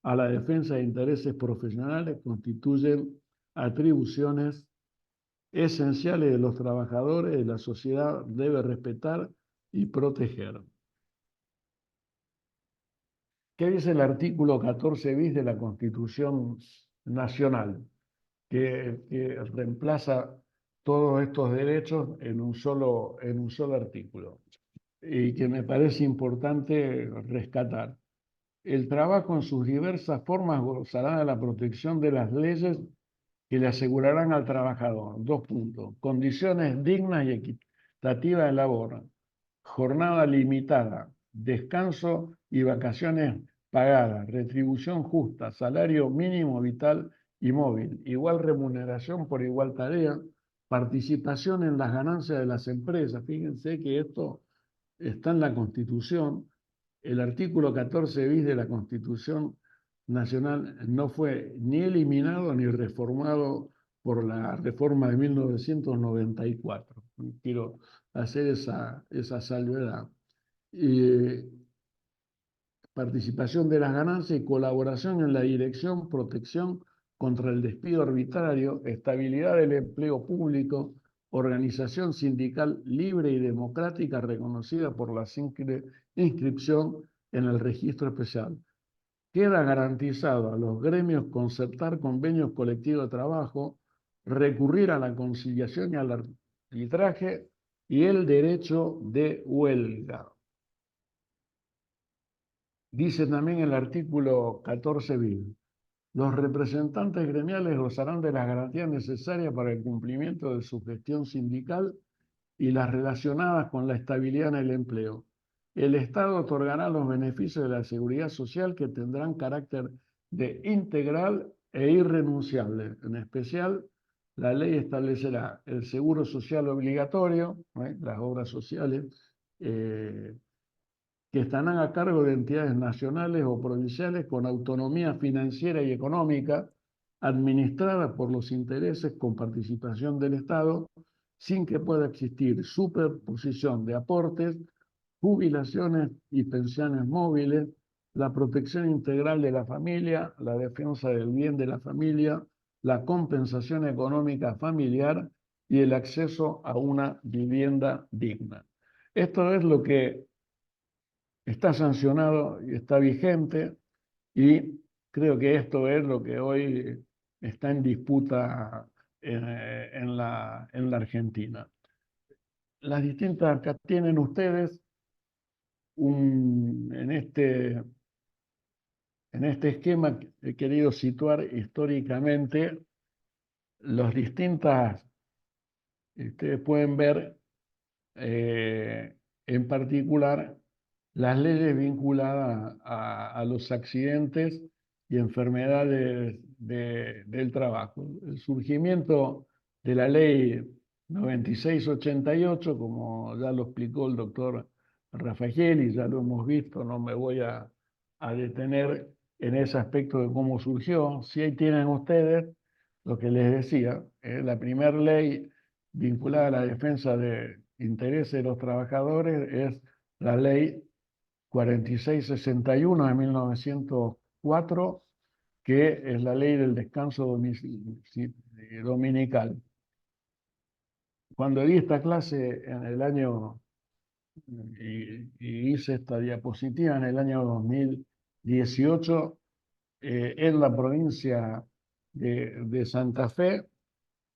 a la defensa de intereses profesionales constituyen atribuciones esenciales de los trabajadores y la sociedad debe respetar y proteger. ¿Qué dice el artículo 14 bis de la Constitución Nacional? Que reemplaza todos estos derechos en un solo artículo y que me parece importante rescatar. El trabajo en sus diversas formas gozará de la protección de las leyes que le asegurarán al trabajador, dos puntos, condiciones dignas y equitativas de labor, jornada limitada, descanso y vacaciones pagadas, retribución justa, salario mínimo vital y móvil, igual remuneración por igual tarea, participación en las ganancias de las empresas. Fíjense que esto está en la Constitución. El artículo 14 bis de la Constitución Nacional no fue ni eliminado ni reformado por la reforma de 1994. Quiero hacer esa salvedad. Participación de las ganancias y colaboración en la dirección, protección contra el despido arbitrario, estabilidad del empleo público, organización sindical libre y democrática reconocida por la inscripción en el registro especial. Queda garantizado a los gremios concertar convenios colectivos de trabajo, recurrir a la conciliación y al arbitraje y el derecho de huelga. Dice también el artículo 14 bis, los representantes gremiales gozarán de las garantías necesarias para el cumplimiento de su gestión sindical y las relacionadas con la estabilidad en el empleo. El Estado otorgará los beneficios de la seguridad social que tendrán carácter de integral e irrenunciables. En especial, la ley establecerá el seguro social obligatorio, las obras sociales, que estarán a cargo de entidades nacionales o provinciales con autonomía financiera y económica, administradas por los intereses con participación del Estado, sin que pueda existir superposición de aportes, jubilaciones y pensiones móviles, la protección integral de la familia, la defensa del bien de la familia, la compensación económica familiar y el acceso a una vivienda digna. Esto es lo que está sancionado y está vigente, y creo que esto es lo que hoy está en disputa en la Argentina. Las distintas, acá tienen ustedes en este esquema he querido situar históricamente las distintas, ustedes pueden ver en particular las leyes vinculadas a los accidentes y enfermedades del trabajo. El surgimiento de la ley 9688, como ya lo explicó el doctor Rafael, y ya lo hemos visto, no me voy a detener en ese aspecto de cómo surgió. Si ahí tienen ustedes lo que les decía, la primera ley vinculada a la defensa de intereses de los trabajadores es la ley 4661 de 1904, que es la ley del descanso dominical. Cuando di esta clase en el año, y hice esta diapositiva en el año 2018, en la provincia de Santa Fe,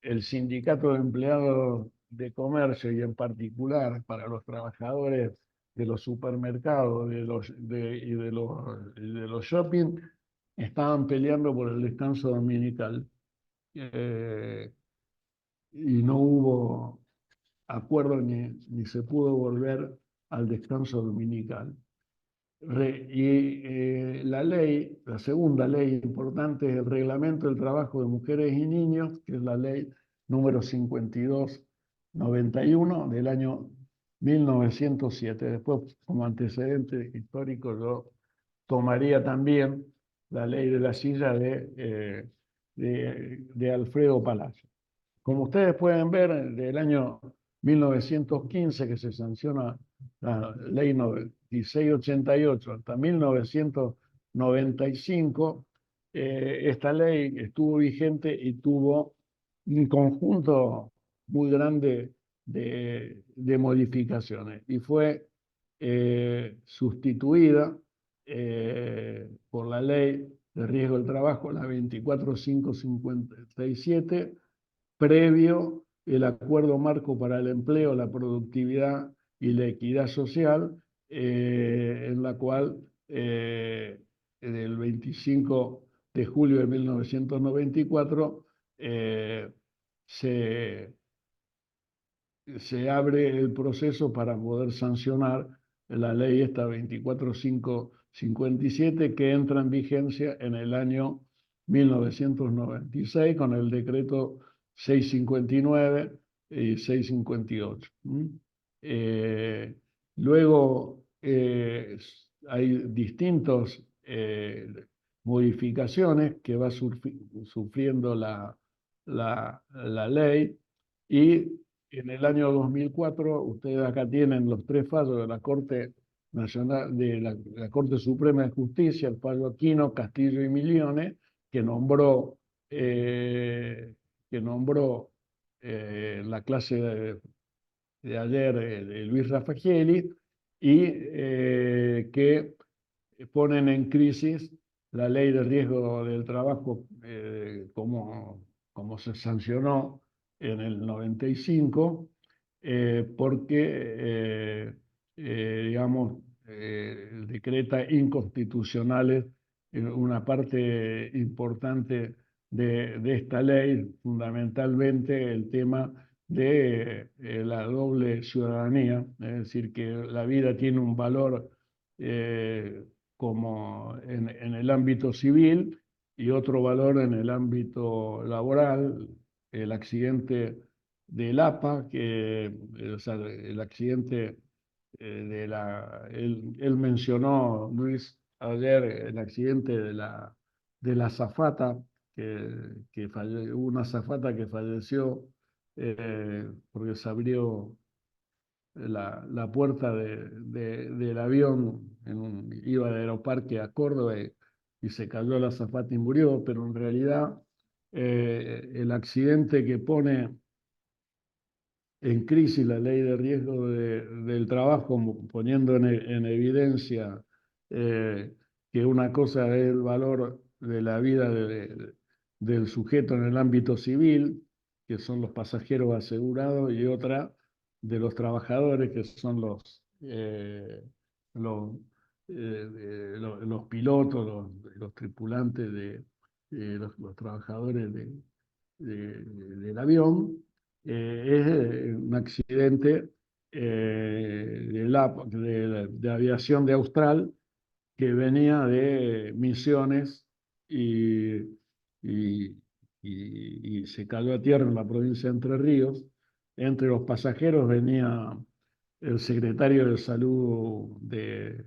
el Sindicato de Empleados de Comercio, y en particular para los trabajadores de los supermercados y de los shopping, estaban peleando por el descanso dominical. Y no hubo acuerdo ni se pudo volver al descanso dominical. La segunda ley importante es el Reglamento del Trabajo de Mujeres y Niños, que es la ley número 5291 del año 1907. Después, como antecedente histórico, yo tomaría también la ley de la silla de Alfredo Palacio. Como ustedes pueden ver, del año 1915, que se sanciona la ley 9688, hasta 1995, esta ley estuvo vigente y tuvo un conjunto muy grande de modificaciones, y fue sustituida por la ley de riesgo del trabajo, la 24557, previo el Acuerdo Marco para el Empleo, la Productividad y la Equidad Social, en la cual el 25 de julio de 1994 se abre el proceso para poder sancionar la ley esta 24557, que entra en vigencia en el año 1996 con el decreto 659 y 658. Luego hay distintas modificaciones que va sufriendo la ley, y en el año 2004, ustedes acá tienen los tres fallos de la Corte Nacional, de la Corte Suprema de Justicia, el fallo Aquino, Castillo y Millones, que nombró la clase de ayer de Luis Raffaelli, y que ponen en crisis la ley de riesgo del trabajo, como se sancionó en el 95, porque, digamos, decreta inconstitucionales una parte importante de esta ley, fundamentalmente el tema de la doble ciudadanía, es decir, que la vida tiene un valor como en el ámbito civil, y otro valor en el ámbito laboral, el accidente del APA, o sea, el accidente él mencionó, Luis, ayer el accidente de la azafata, hubo una azafata que falleció porque se abrió la puerta del avión, iba de Aeroparque a Córdoba y se cayó la azafata y murió, pero en realidad el accidente que pone en crisis la ley de riesgo del trabajo, poniendo en evidencia eh, que una cosa es el valor de la vida del sujeto en el ámbito civil, que son los pasajeros asegurados, y otra de los trabajadores, que son los, los pilotos, los tripulantes, los trabajadores del avión. Es un accidente de aviación de Austral que venía de Misiones y, y, y se cayó a tierra en la provincia de Entre Ríos. Entre los pasajeros venía el secretario de Salud de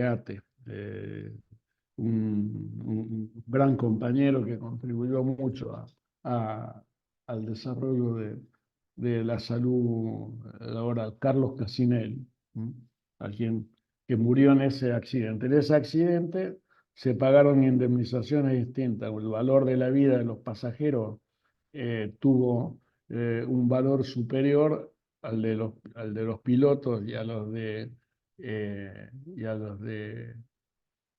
ATE, un gran compañero que contribuyó mucho al desarrollo de la salud ahora, Carlos Casinelli, a quien que murió en ese accidente. En ese accidente se pagaron indemnizaciones distintas. El valor de la vida de los pasajeros tuvo un valor superior al de los pilotos y a los de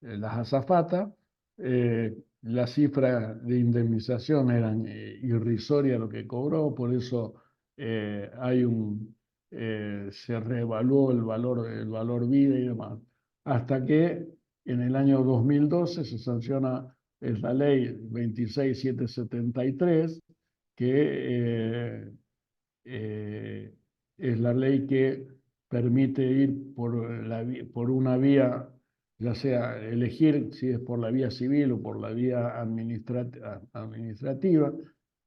las azafatas. La cifra de indemnización eran irrisoria lo que cobró, por eso se reevaluó el valor vida y demás. Hasta que en el año 2012 se sanciona la ley 26773, que es la ley que permite ir por una vía, ya sea elegir si es por la vía civil o por la vía administrativa,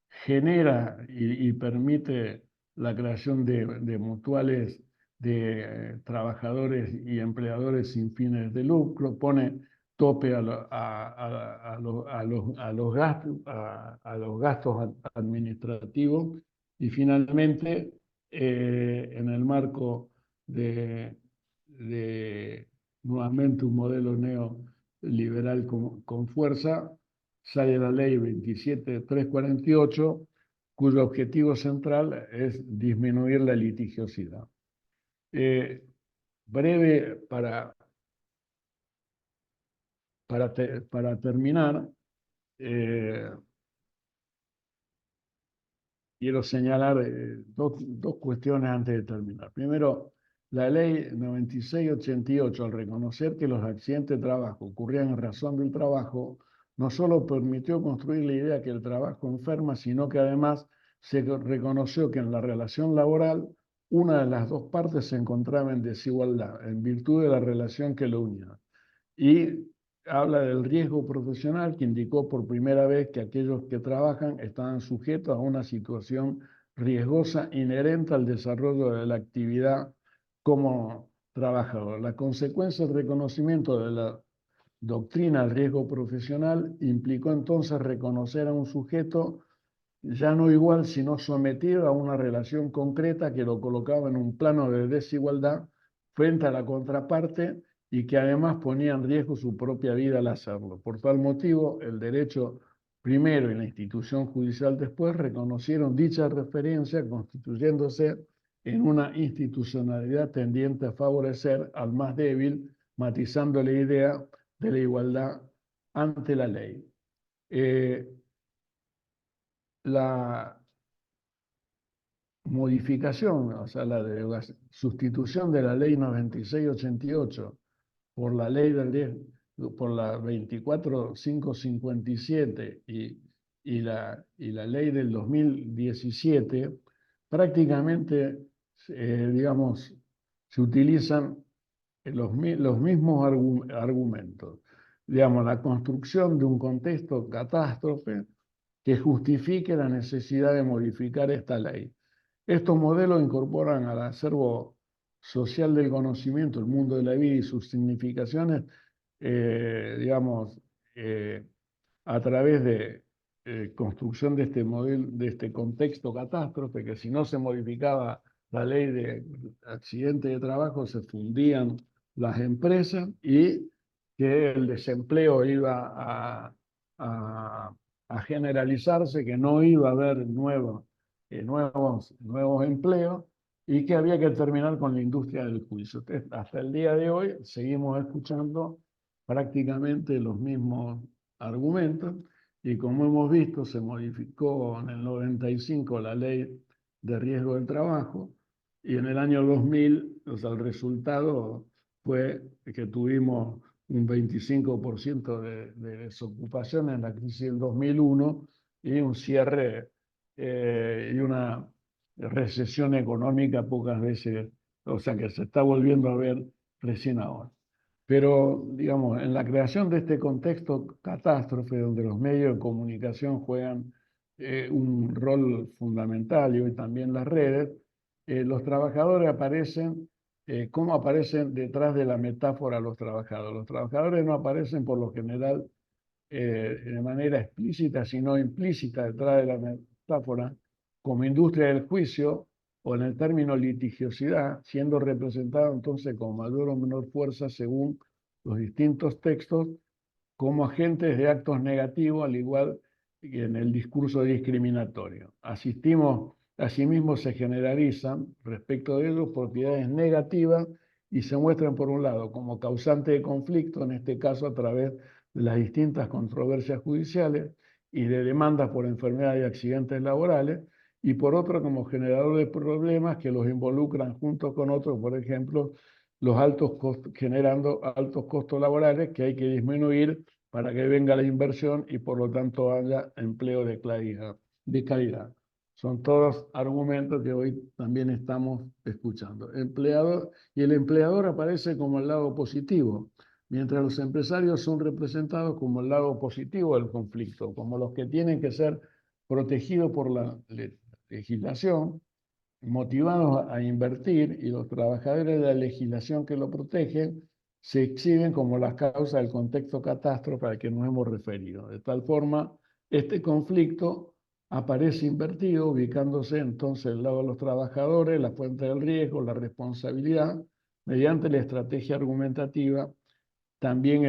genera y permite la creación de mutuales de trabajadores y empleadores sin fines de lucro, pone tope a los gastos administrativos y finalmente, en el marco de nuevamente un modelo neoliberal con fuerza, sale la ley 27348, cuyo objetivo central es disminuir la litigiosidad. Breve para terminar, quiero señalar dos cuestiones antes de terminar. Primero, la ley 9688, al reconocer que los accidentes de trabajo ocurrían en razón del trabajo, no solo permitió construir la idea que el trabajo enferma, sino que además se reconoció que en la relación laboral una de las dos partes se encontraba en desigualdad, en virtud de la relación que lo unía. Y habla del riesgo profesional, que indicó por primera vez que aquellos que trabajan estaban sujetos a una situación riesgosa inherente al desarrollo de la actividad como trabajador. La consecuencia del reconocimiento de la doctrina del riesgo profesional implicó entonces reconocer a un sujeto ya no igual, sino sometido a una relación concreta que lo colocaba en un plano de desigualdad frente a la contraparte y que además ponía en riesgo su propia vida al hacerlo. Por tal motivo, el derecho primero y la institución judicial después reconocieron dicha referencia, constituyéndose en una institucionalidad tendiente a favorecer al más débil, matizando la idea de la igualdad ante la ley. La modificación, o sea, la sustitución de la ley 9688 por la ley por la 24557 y la ley del 2017, prácticamente, digamos, se utilizan los mismos argumentos. digamos, la construcción de un contexto catástrofe que justifique la necesidad de modificar esta ley. Estos modelos incorporan al acervo social del conocimiento, el mundo de la vida y sus significaciones, digamos, a través de construcción de este modelo, de este contexto catástrofe, que si no se modificaba la ley de accidentes de trabajo, se fundían las empresas y que el desempleo iba a generalizarse, que no iba a haber nuevos empleos y que había que terminar con la industria del juicio. Hasta el día de hoy seguimos escuchando prácticamente los mismos argumentos y como hemos visto se modificó en el 95 la ley de riesgo del trabajo y en el año 2000, o sea, el resultado fue que tuvimos un 25% de desocupación en la crisis del 2001 y un cierre y una recesión económica pocas veces, o sea que se está volviendo a ver recién ahora. Pero, digamos, en la creación de este contexto catástrofe, donde los medios de comunicación juegan un rol fundamental y hoy también las redes, los trabajadores aparecen, ¿cómo aparecen detrás de la metáfora los trabajadores? Los trabajadores no aparecen por lo general de manera explícita, sino implícita detrás de la metáfora, como industria del juicio o en el término litigiosidad, siendo representado entonces con mayor o menor fuerza según los distintos textos, como agentes de actos negativos, al igual que en el discurso discriminatorio. Asimismo, se generalizan respecto de ellos propiedades negativas y se muestran, por un lado, como causante de conflicto, en este caso a través de las distintas controversias judiciales y de demandas por enfermedades y accidentes laborales, y por otro, como generador de problemas que los involucran junto con otros, por ejemplo, los altos costos, generando altos costos laborales que hay que disminuir para que venga la inversión y por lo tanto haya empleo de calidad. Son todos argumentos que hoy también estamos escuchando. Y el empleador aparece como el lado positivo, mientras los empresarios son representados como el lado positivo del conflicto, como los que tienen que ser protegidos por la legislación, motivados a invertir, y los trabajadores de la legislación que lo protege se exhiben como las causas del contexto catástrofe al que nos hemos referido. De tal forma, este conflicto aparece invertido, ubicándose entonces al lado de los trabajadores, la fuente del riesgo, la responsabilidad, mediante la estrategia argumentativa también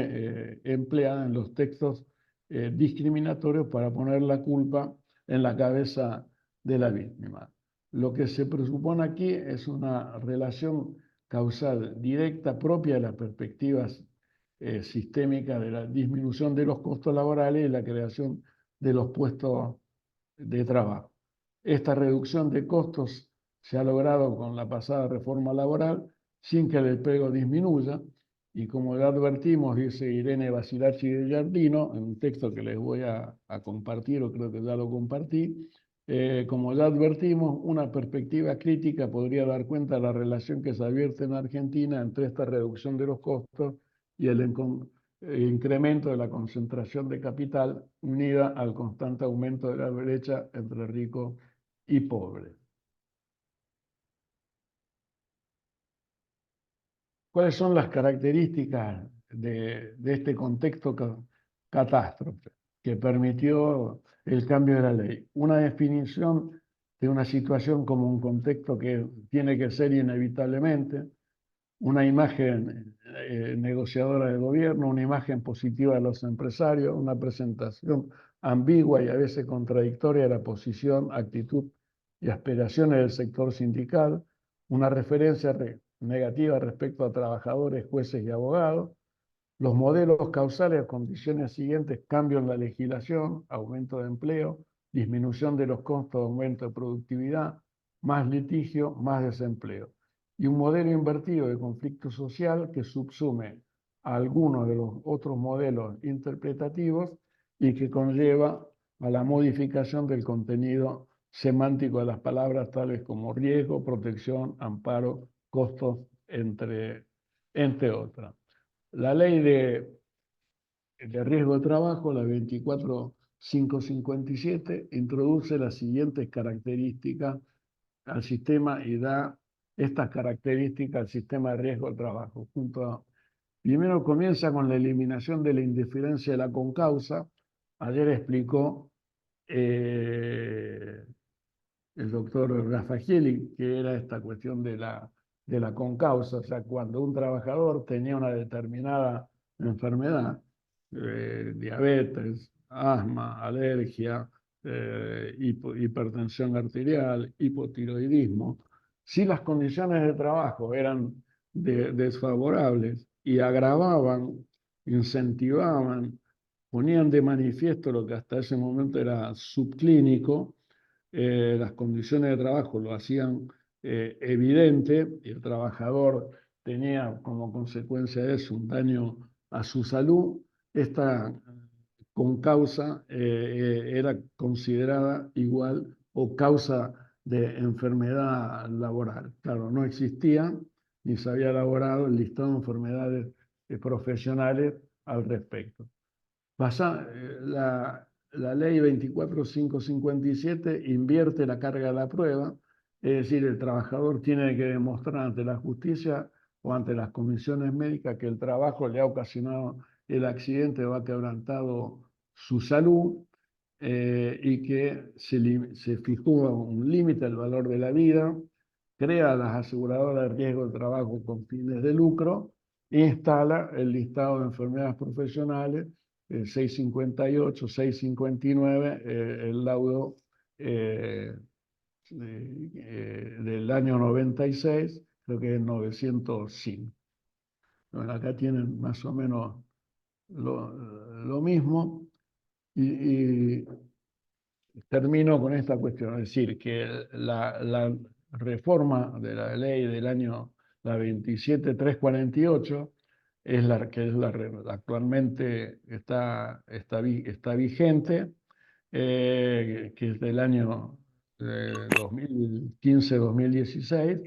empleada en los textos discriminatorios para poner la culpa en la cabeza de la víctima. Lo que se presupone aquí es una relación causal directa propia de las perspectivas sistémicas de la disminución de los costos laborales y la creación de los puestos de trabajo. Esta reducción de costos se ha logrado con la pasada reforma laboral sin que el empleo disminuya y como ya advertimos, dice Irene Basilacci de Giardino, en un texto que les voy a compartir, o creo que ya lo compartí, como ya advertimos, una perspectiva crítica podría dar cuenta de la relación que se advierte en Argentina entre esta reducción de los costos y el incremento de la concentración de capital unida al constante aumento de la brecha entre ricos y pobres. ¿Cuáles son las características de este contexto catástrofe que permitió el cambio de la ley? Una definición de una situación como un contexto que tiene que ser inevitablemente una imagen negociadora del gobierno, una imagen positiva de los empresarios, una presentación ambigua y a veces contradictoria de la posición, actitud y aspiraciones del sector sindical, una referencia negativa respecto a trabajadores, jueces y abogados, los modelos causales a condiciones siguientes: cambio en la legislación, aumento de empleo, disminución de los costos, aumento de productividad, más litigio, más desempleo. Y un modelo invertido de conflicto social que subsume a algunos de los otros modelos interpretativos y que conlleva a la modificación del contenido semántico de las palabras tales como riesgo, protección, amparo, costos, entre otras. La ley de riesgo de trabajo, la 24557, introduce las siguientes características al sistema y da estas características al sistema de riesgo de trabajo. Primero comienza con la eliminación de la indiferencia de la concausa. Ayer explicó el doctor Raffagieli que era esta cuestión de la concausa, o sea, cuando un trabajador tenía una determinada enfermedad, diabetes, asma, alergia, hipertensión arterial, hipotiroidismo, si las condiciones de trabajo eran desfavorables y agravaban, incentivaban, ponían de manifiesto lo que hasta ese momento era subclínico, las condiciones de trabajo lo hacían evidente y el trabajador tenía como consecuencia de eso un daño a su salud, esta concausa era considerada igual o causa de enfermedad laboral. Claro, no existía ni se había elaborado el listado de enfermedades profesionales al respecto. La ley 24557 invierte la carga de la prueba, es decir, el trabajador tiene que demostrar ante la justicia o ante las comisiones médicas que el trabajo le ha ocasionado el accidente o ha quebrantado su salud, y que se fijó un límite al valor de la vida, crea las aseguradoras de riesgo de trabajo con fines de lucro, instala el listado de enfermedades profesionales 658, 659, el laudo del año 96, creo que es 905. Bueno, acá tienen más o menos lo mismo y termino con esta cuestión, es decir, que la reforma de la ley del año, la 27348, actualmente está vigente, que es del año 2015-2016.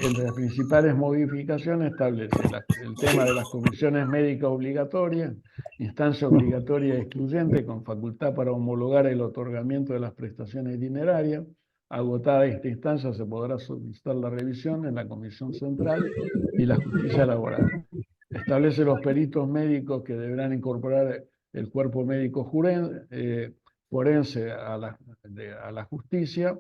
Entre las principales modificaciones establece el tema de las comisiones médicas obligatorias, instancia obligatoria y excluyente con facultad para homologar el otorgamiento de las prestaciones dinerarias. Agotada esta instancia se podrá solicitar la revisión en la Comisión Central y la Justicia Laboral. Establece los peritos médicos que deberán incorporar el cuerpo médico forense a la justicia.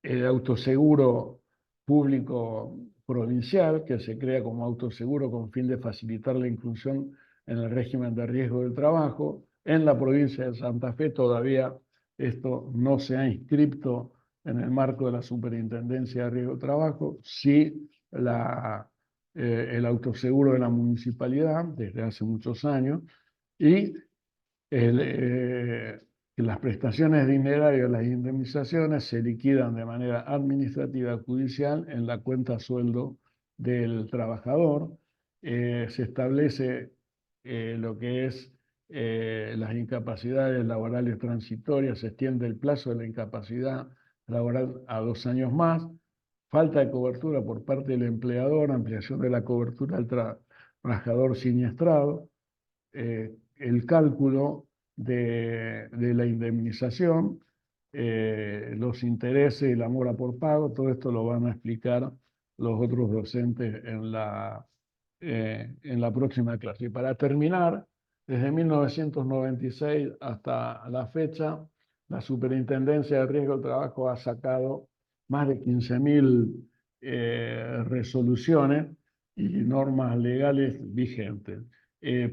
El autoseguro público provincial, que se crea como autoseguro con fin de facilitar la inclusión en el régimen de riesgo del trabajo. En la provincia de Santa Fe todavía esto no se ha inscrito en el marco de la Superintendencia de Riesgo del Trabajo, sí el autoseguro de la municipalidad desde hace muchos años, y que las prestaciones dinerarias, las indemnizaciones se liquidan de manera administrativa judicial en la cuenta sueldo del trabajador. Se establece lo que es las incapacidades laborales transitorias, se extiende el plazo de la incapacidad laboral a 2 años más. Falta de cobertura por parte del empleador, ampliación de la cobertura al trabajador siniestrado. El cálculo de la indemnización, los intereses y la mora por pago, todo esto lo van a explicar los otros docentes en la próxima clase. Y para terminar, desde 1996 hasta la fecha, la Superintendencia de Riesgo del Trabajo ha sacado más de 15.000 resoluciones y normas legales vigentes.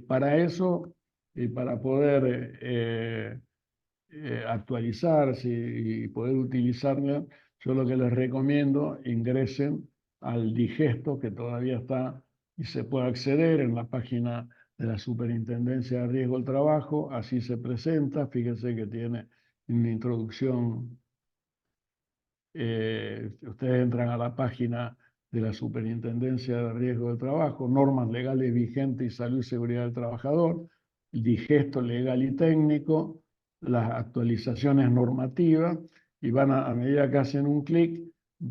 Para eso, y para poder actualizarse y poder utilizarla, yo lo que les recomiendo, ingresen al Digesto, que todavía está y se puede acceder en la página de la Superintendencia de Riesgo del Trabajo, así se presenta, fíjense que tiene una introducción. Ustedes entran a la página de la Superintendencia de Riesgo del Trabajo, normas legales vigentes y salud y seguridad del trabajador, el digesto legal y técnico, las actualizaciones normativas, y a medida que hacen un clic,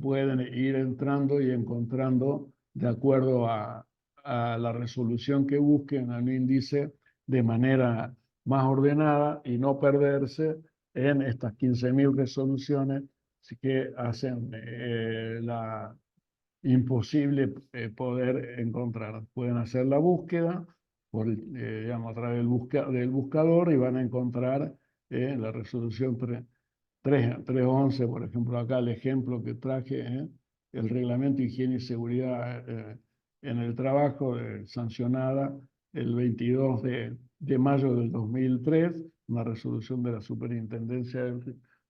pueden ir entrando y encontrando de acuerdo a a la resolución que busquen, al índice, de manera más ordenada y no perderse en estas 15.000 resoluciones que hacen la imposible poder encontrar. Pueden hacer la búsqueda por, digamos, a través del buscador y van a encontrar la resolución 311, por ejemplo, acá el ejemplo que traje, el Reglamento de Higiene y Seguridad en el Trabajo, sancionada el 22 de mayo del 2003, una resolución de la Superintendencia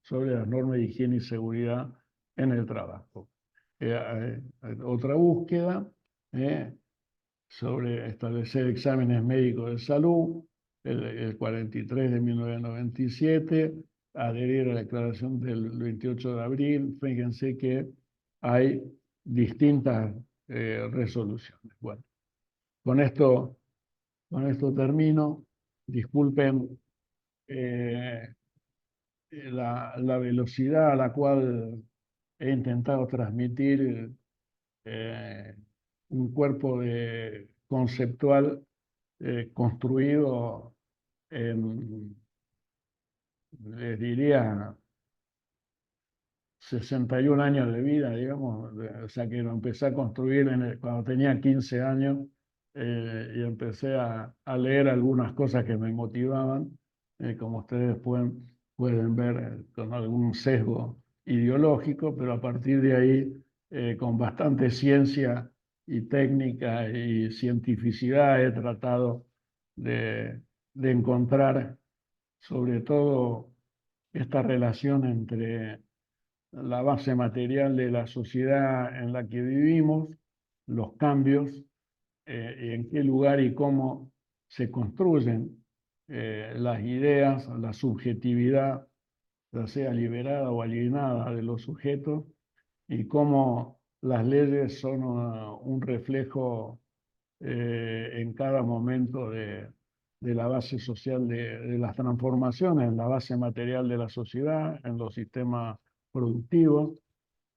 sobre las normas de higiene y seguridad en el trabajo. Otra búsqueda sobre establecer exámenes médicos de salud, el 43 de 1997, adherir a la declaración del 28 de abril. Fíjense que hay distintas resoluciones. Bueno, con esto termino. Disculpen la velocidad a la cual he intentado transmitir un cuerpo conceptual construido en, les diría, 61 años de vida, digamos, o sea que lo empecé a construir cuando tenía 15 años y empecé a leer algunas cosas que me motivaban, como ustedes pueden ver, con algún sesgo ideológico, pero a partir de ahí, con bastante ciencia y técnica y cientificidad, he tratado de encontrar sobre todo esta relación entre la base material de la sociedad en la que vivimos, los cambios, y en qué lugar y cómo se construyen las ideas, la subjetividad, ya sea liberada o alienada de los sujetos, y cómo las leyes son un reflejo en cada momento de la base social de las transformaciones, en la base material de la sociedad, en los sistemas productivos,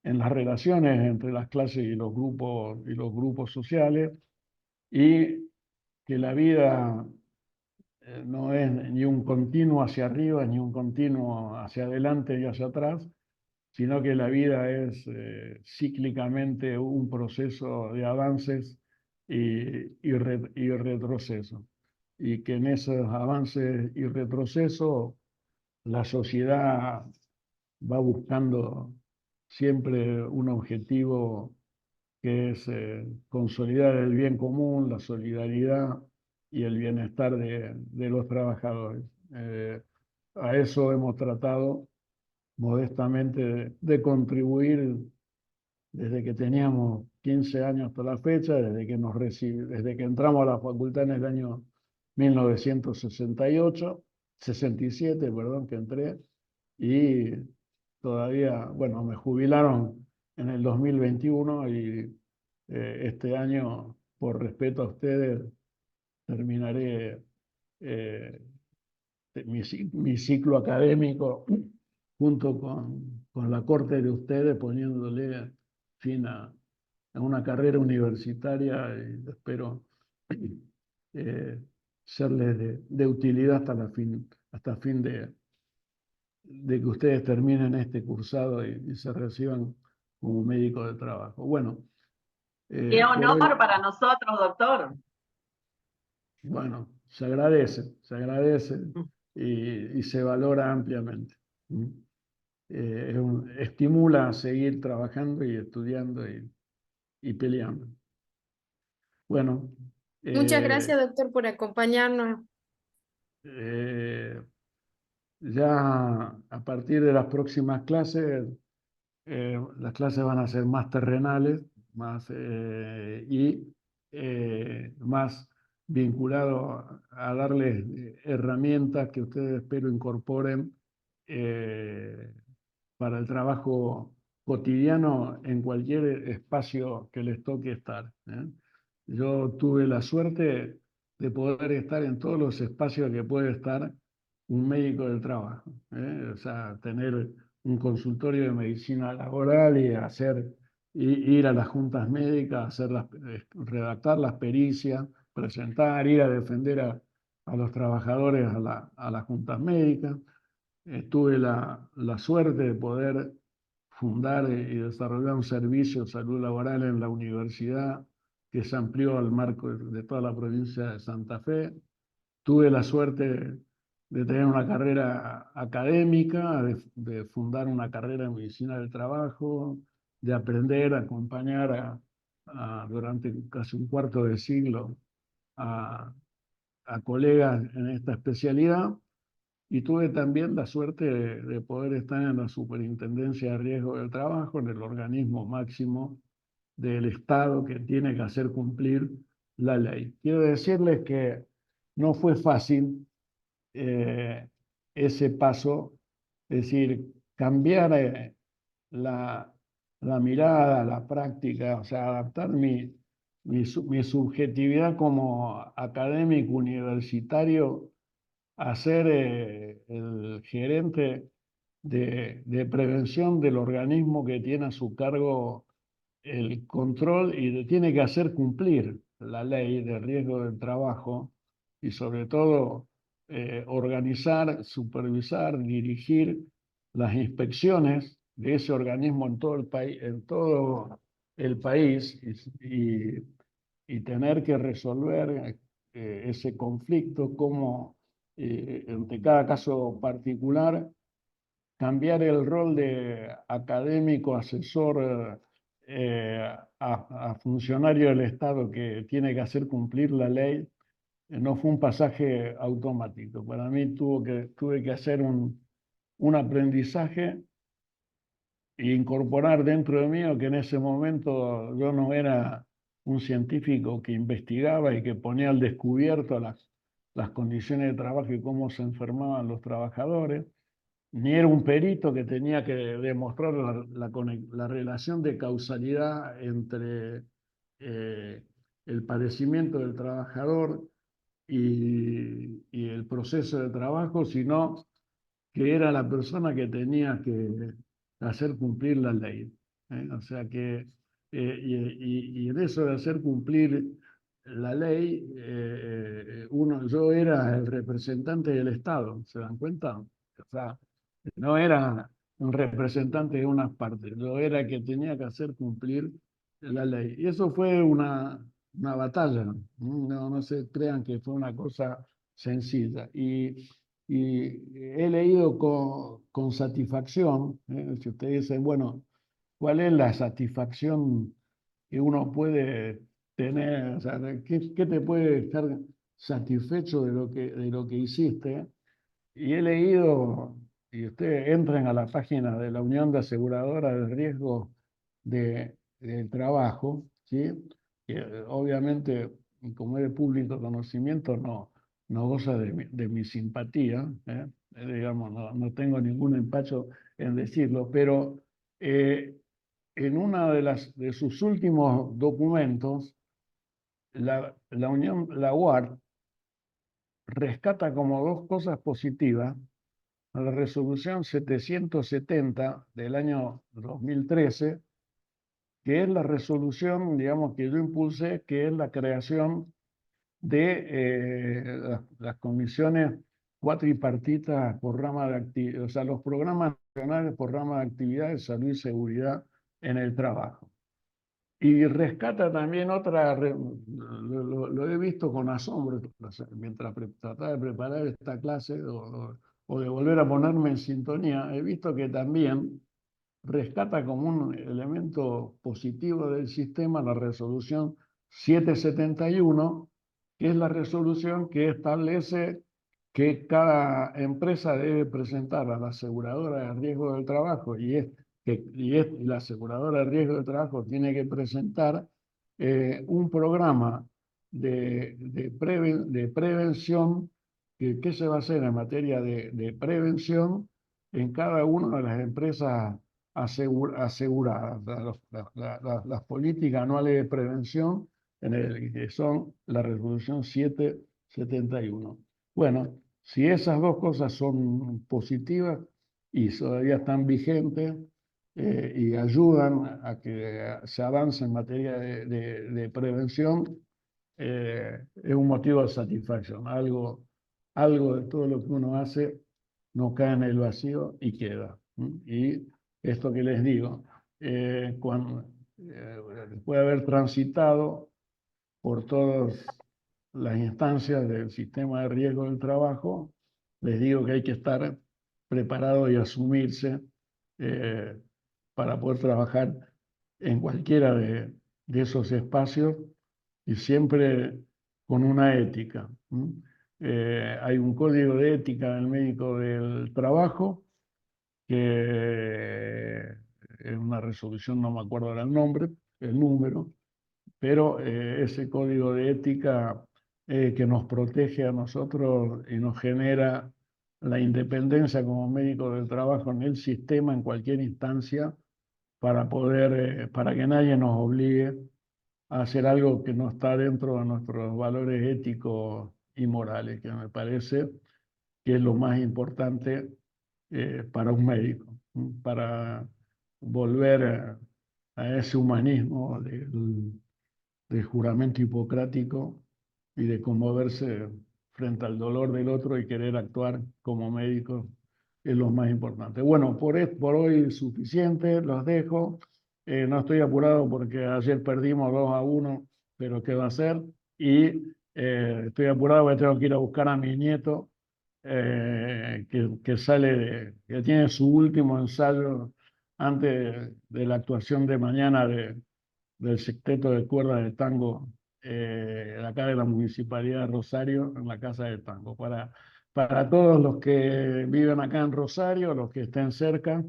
en las relaciones entre las clases y los grupos sociales, y que la vida no es ni un continuo hacia arriba, ni un continuo hacia adelante y hacia atrás, sino que la vida es cíclicamente un proceso de avances y retrocesos. Y que en esos avances y retrocesos la sociedad va buscando siempre un objetivo que es consolidar el bien común, la solidaridad y el bienestar de los trabajadores. A eso hemos tratado modestamente de contribuir desde que teníamos 15 años hasta la fecha, desde que entramos a la facultad en el año 1968, 67, perdón, que entré, y todavía, bueno, me jubilaron en el 2021 y este año, por respeto a ustedes, terminaré mi ciclo académico junto con la corte de ustedes, poniéndole fin a una carrera universitaria, y espero eh, serles de utilidad hasta fin de que ustedes terminen este cursado y se reciban como médico de trabajo. Bueno, Qué por honor hoy, para nosotros, doctor. bueno, se agradece y se valora ampliamente. ¿Mm? Estimula a seguir trabajando y estudiando y peleando. Bueno, Muchas eh, gracias, doctor, por acompañarnos. eh, ya a partir de las próximas clases, las clases van a ser más terrenales, más vinculado a darles herramientas que ustedes espero incorporen para el trabajo cotidiano en cualquier espacio que les toque estar. Yo tuve la suerte de poder estar en todos los espacios que puede estar un médico del trabajo. O sea, tener un consultorio de medicina laboral y hacer ir a las juntas médicas, redactar las pericias, presentar, ir a defender a los trabajadores a las juntas médicas. Tuve la suerte de poder fundar y desarrollar un servicio de salud laboral en la universidad que se amplió al marco de toda la provincia de Santa Fe. Tuve la suerte de tener una carrera académica, de fundar una carrera en medicina del trabajo, de aprender a acompañar durante casi un cuarto de siglo a colegas en esta especialidad. Y tuve también la suerte de poder estar en la Superintendencia de Riesgo del Trabajo, en el organismo máximo del Estado que tiene que hacer cumplir la ley. Quiero decirles que no fue fácil ese paso, es decir, cambiar la mirada, la práctica, o sea, adaptar mi subjetividad como académico universitario a ser el gerente de prevención del organismo que tiene a su cargo el control y tiene que hacer cumplir la ley de riesgo del trabajo y sobre todo organizar, supervisar, dirigir las inspecciones de ese organismo en todo el país y tener que resolver ese conflicto como ante cada caso particular, cambiar el rol de académico, asesor a funcionario del Estado que tiene que hacer cumplir la ley, no fue un pasaje automático. Para mí tuve que hacer un aprendizaje e incorporar dentro de mí que en ese momento yo no era un científico que investigaba y que ponía al descubierto las condiciones de trabajo y cómo se enfermaban los trabajadores, ni era un perito que tenía que demostrar la relación de causalidad entre el padecimiento del trabajador y el proceso de trabajo, sino que era la persona que tenía que hacer cumplir la ley. O sea que, y en eso de hacer cumplir la ley, yo era el representante del Estado, ¿se dan cuenta? O sea, no era un representante de unas partes, yo era el que tenía que hacer cumplir la ley. Y eso fue una batalla, no se crean que fue una cosa sencilla. Y he leído con satisfacción, si ustedes dicen, bueno, ¿cuál es la satisfacción que uno puede tener? O sea, ¿qué te puede estar satisfecho de lo que hiciste? Y he leído, y ustedes entran a la página de la Unión de Aseguradoras de Riesgo del Trabajo, ¿sí? Que, obviamente, como es de público conocimiento, no goza de mi simpatía, digamos, no tengo ningún empacho en decirlo, pero en una de sus últimos documentos, la UAR rescata como dos cosas positivas a la resolución 770 del año 2013, que es la resolución, digamos, que yo impulsé, que es la creación de las comisiones cuatripartitas por rama de actividad, o sea, los programas nacionales por rama de actividad de salud y seguridad en el trabajo. Y rescata también lo he visto con asombro mientras trataba de preparar esta clase o de volver a ponerme en sintonía, he visto que también rescata como un elemento positivo del sistema la resolución 771, que es la resolución que establece que cada empresa debe presentar a la aseguradora de riesgo del trabajo y la aseguradora de riesgo de trabajo tiene que presentar un programa de prevención, ¿qué se va a hacer en materia de prevención en cada una de las empresas aseguradas? Las políticas anuales de prevención que son la resolución 771. Bueno, si esas dos cosas son positivas y todavía están vigentes, y ayudan a que se avance en materia de prevención, es un motivo de satisfacción. Algo de todo lo que uno hace no cae en el vacío y queda. Y esto que les digo, después de haber transitado por todas las instancias del sistema de riesgo del trabajo, les digo que hay que estar preparado y asumirse para poder trabajar en cualquiera de esos espacios y siempre con una ética. Hay un código de ética del médico del trabajo que es una resolución, no me acuerdo ahora el número, pero ese código de ética que nos protege a nosotros y nos genera la independencia como médico del trabajo en el sistema, en cualquier instancia, para que nadie nos obligue a hacer algo que no está dentro de nuestros valores éticos y morales, que me parece que es lo más importante para un médico, para volver a ese humanismo del juramento hipocrático y de conmoverse frente al dolor del otro y querer actuar como médico es lo más importante. Bueno, por hoy suficiente, los dejo. No estoy apurado porque ayer perdimos 2-1, pero ¿qué va a ser? Y estoy apurado porque tengo que ir a buscar a mi nieto, que tiene su último ensayo antes de la actuación de mañana del sexteto de cuerdas de tango acá de la Municipalidad de Rosario, en la Casa de Tango. Para todos los que viven acá en Rosario, los que estén cerca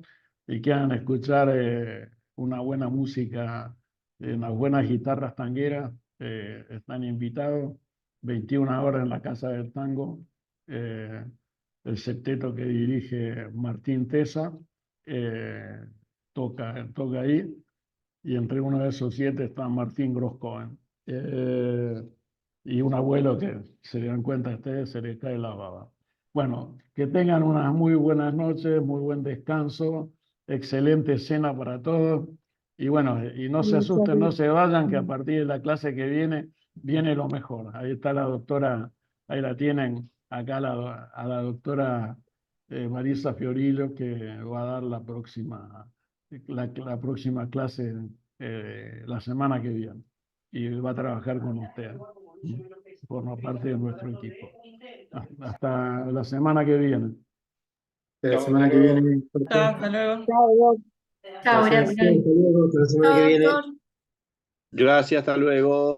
y quieran escuchar una buena música, unas buenas guitarras tangueras, están invitados. 21 horas en la Casa del Tango, el sexteto que dirige Martín Tesa toca ahí, y entre uno de esos 7 está Martín Groscoen. Y un abuelo que se dan cuenta ustedes, se les cae la baba. Bueno, que tengan unas muy buenas noches, muy buen descanso, excelente cena para todos. Y bueno, y no se asusten, no se vayan, que a partir de la clase que viene lo mejor. Ahí está la doctora, ahí la tienen, acá a la doctora Marisa Fiorillo, que va a dar la próxima clase la semana que viene y va a trabajar con usted, forma parte de nuestro equipo. Hasta la semana que viene. La semana que viene. Chao, hasta luego. Chao, Gracias. gracias. Hasta luego, hasta la semana que viene. Doctor. Gracias, hasta luego.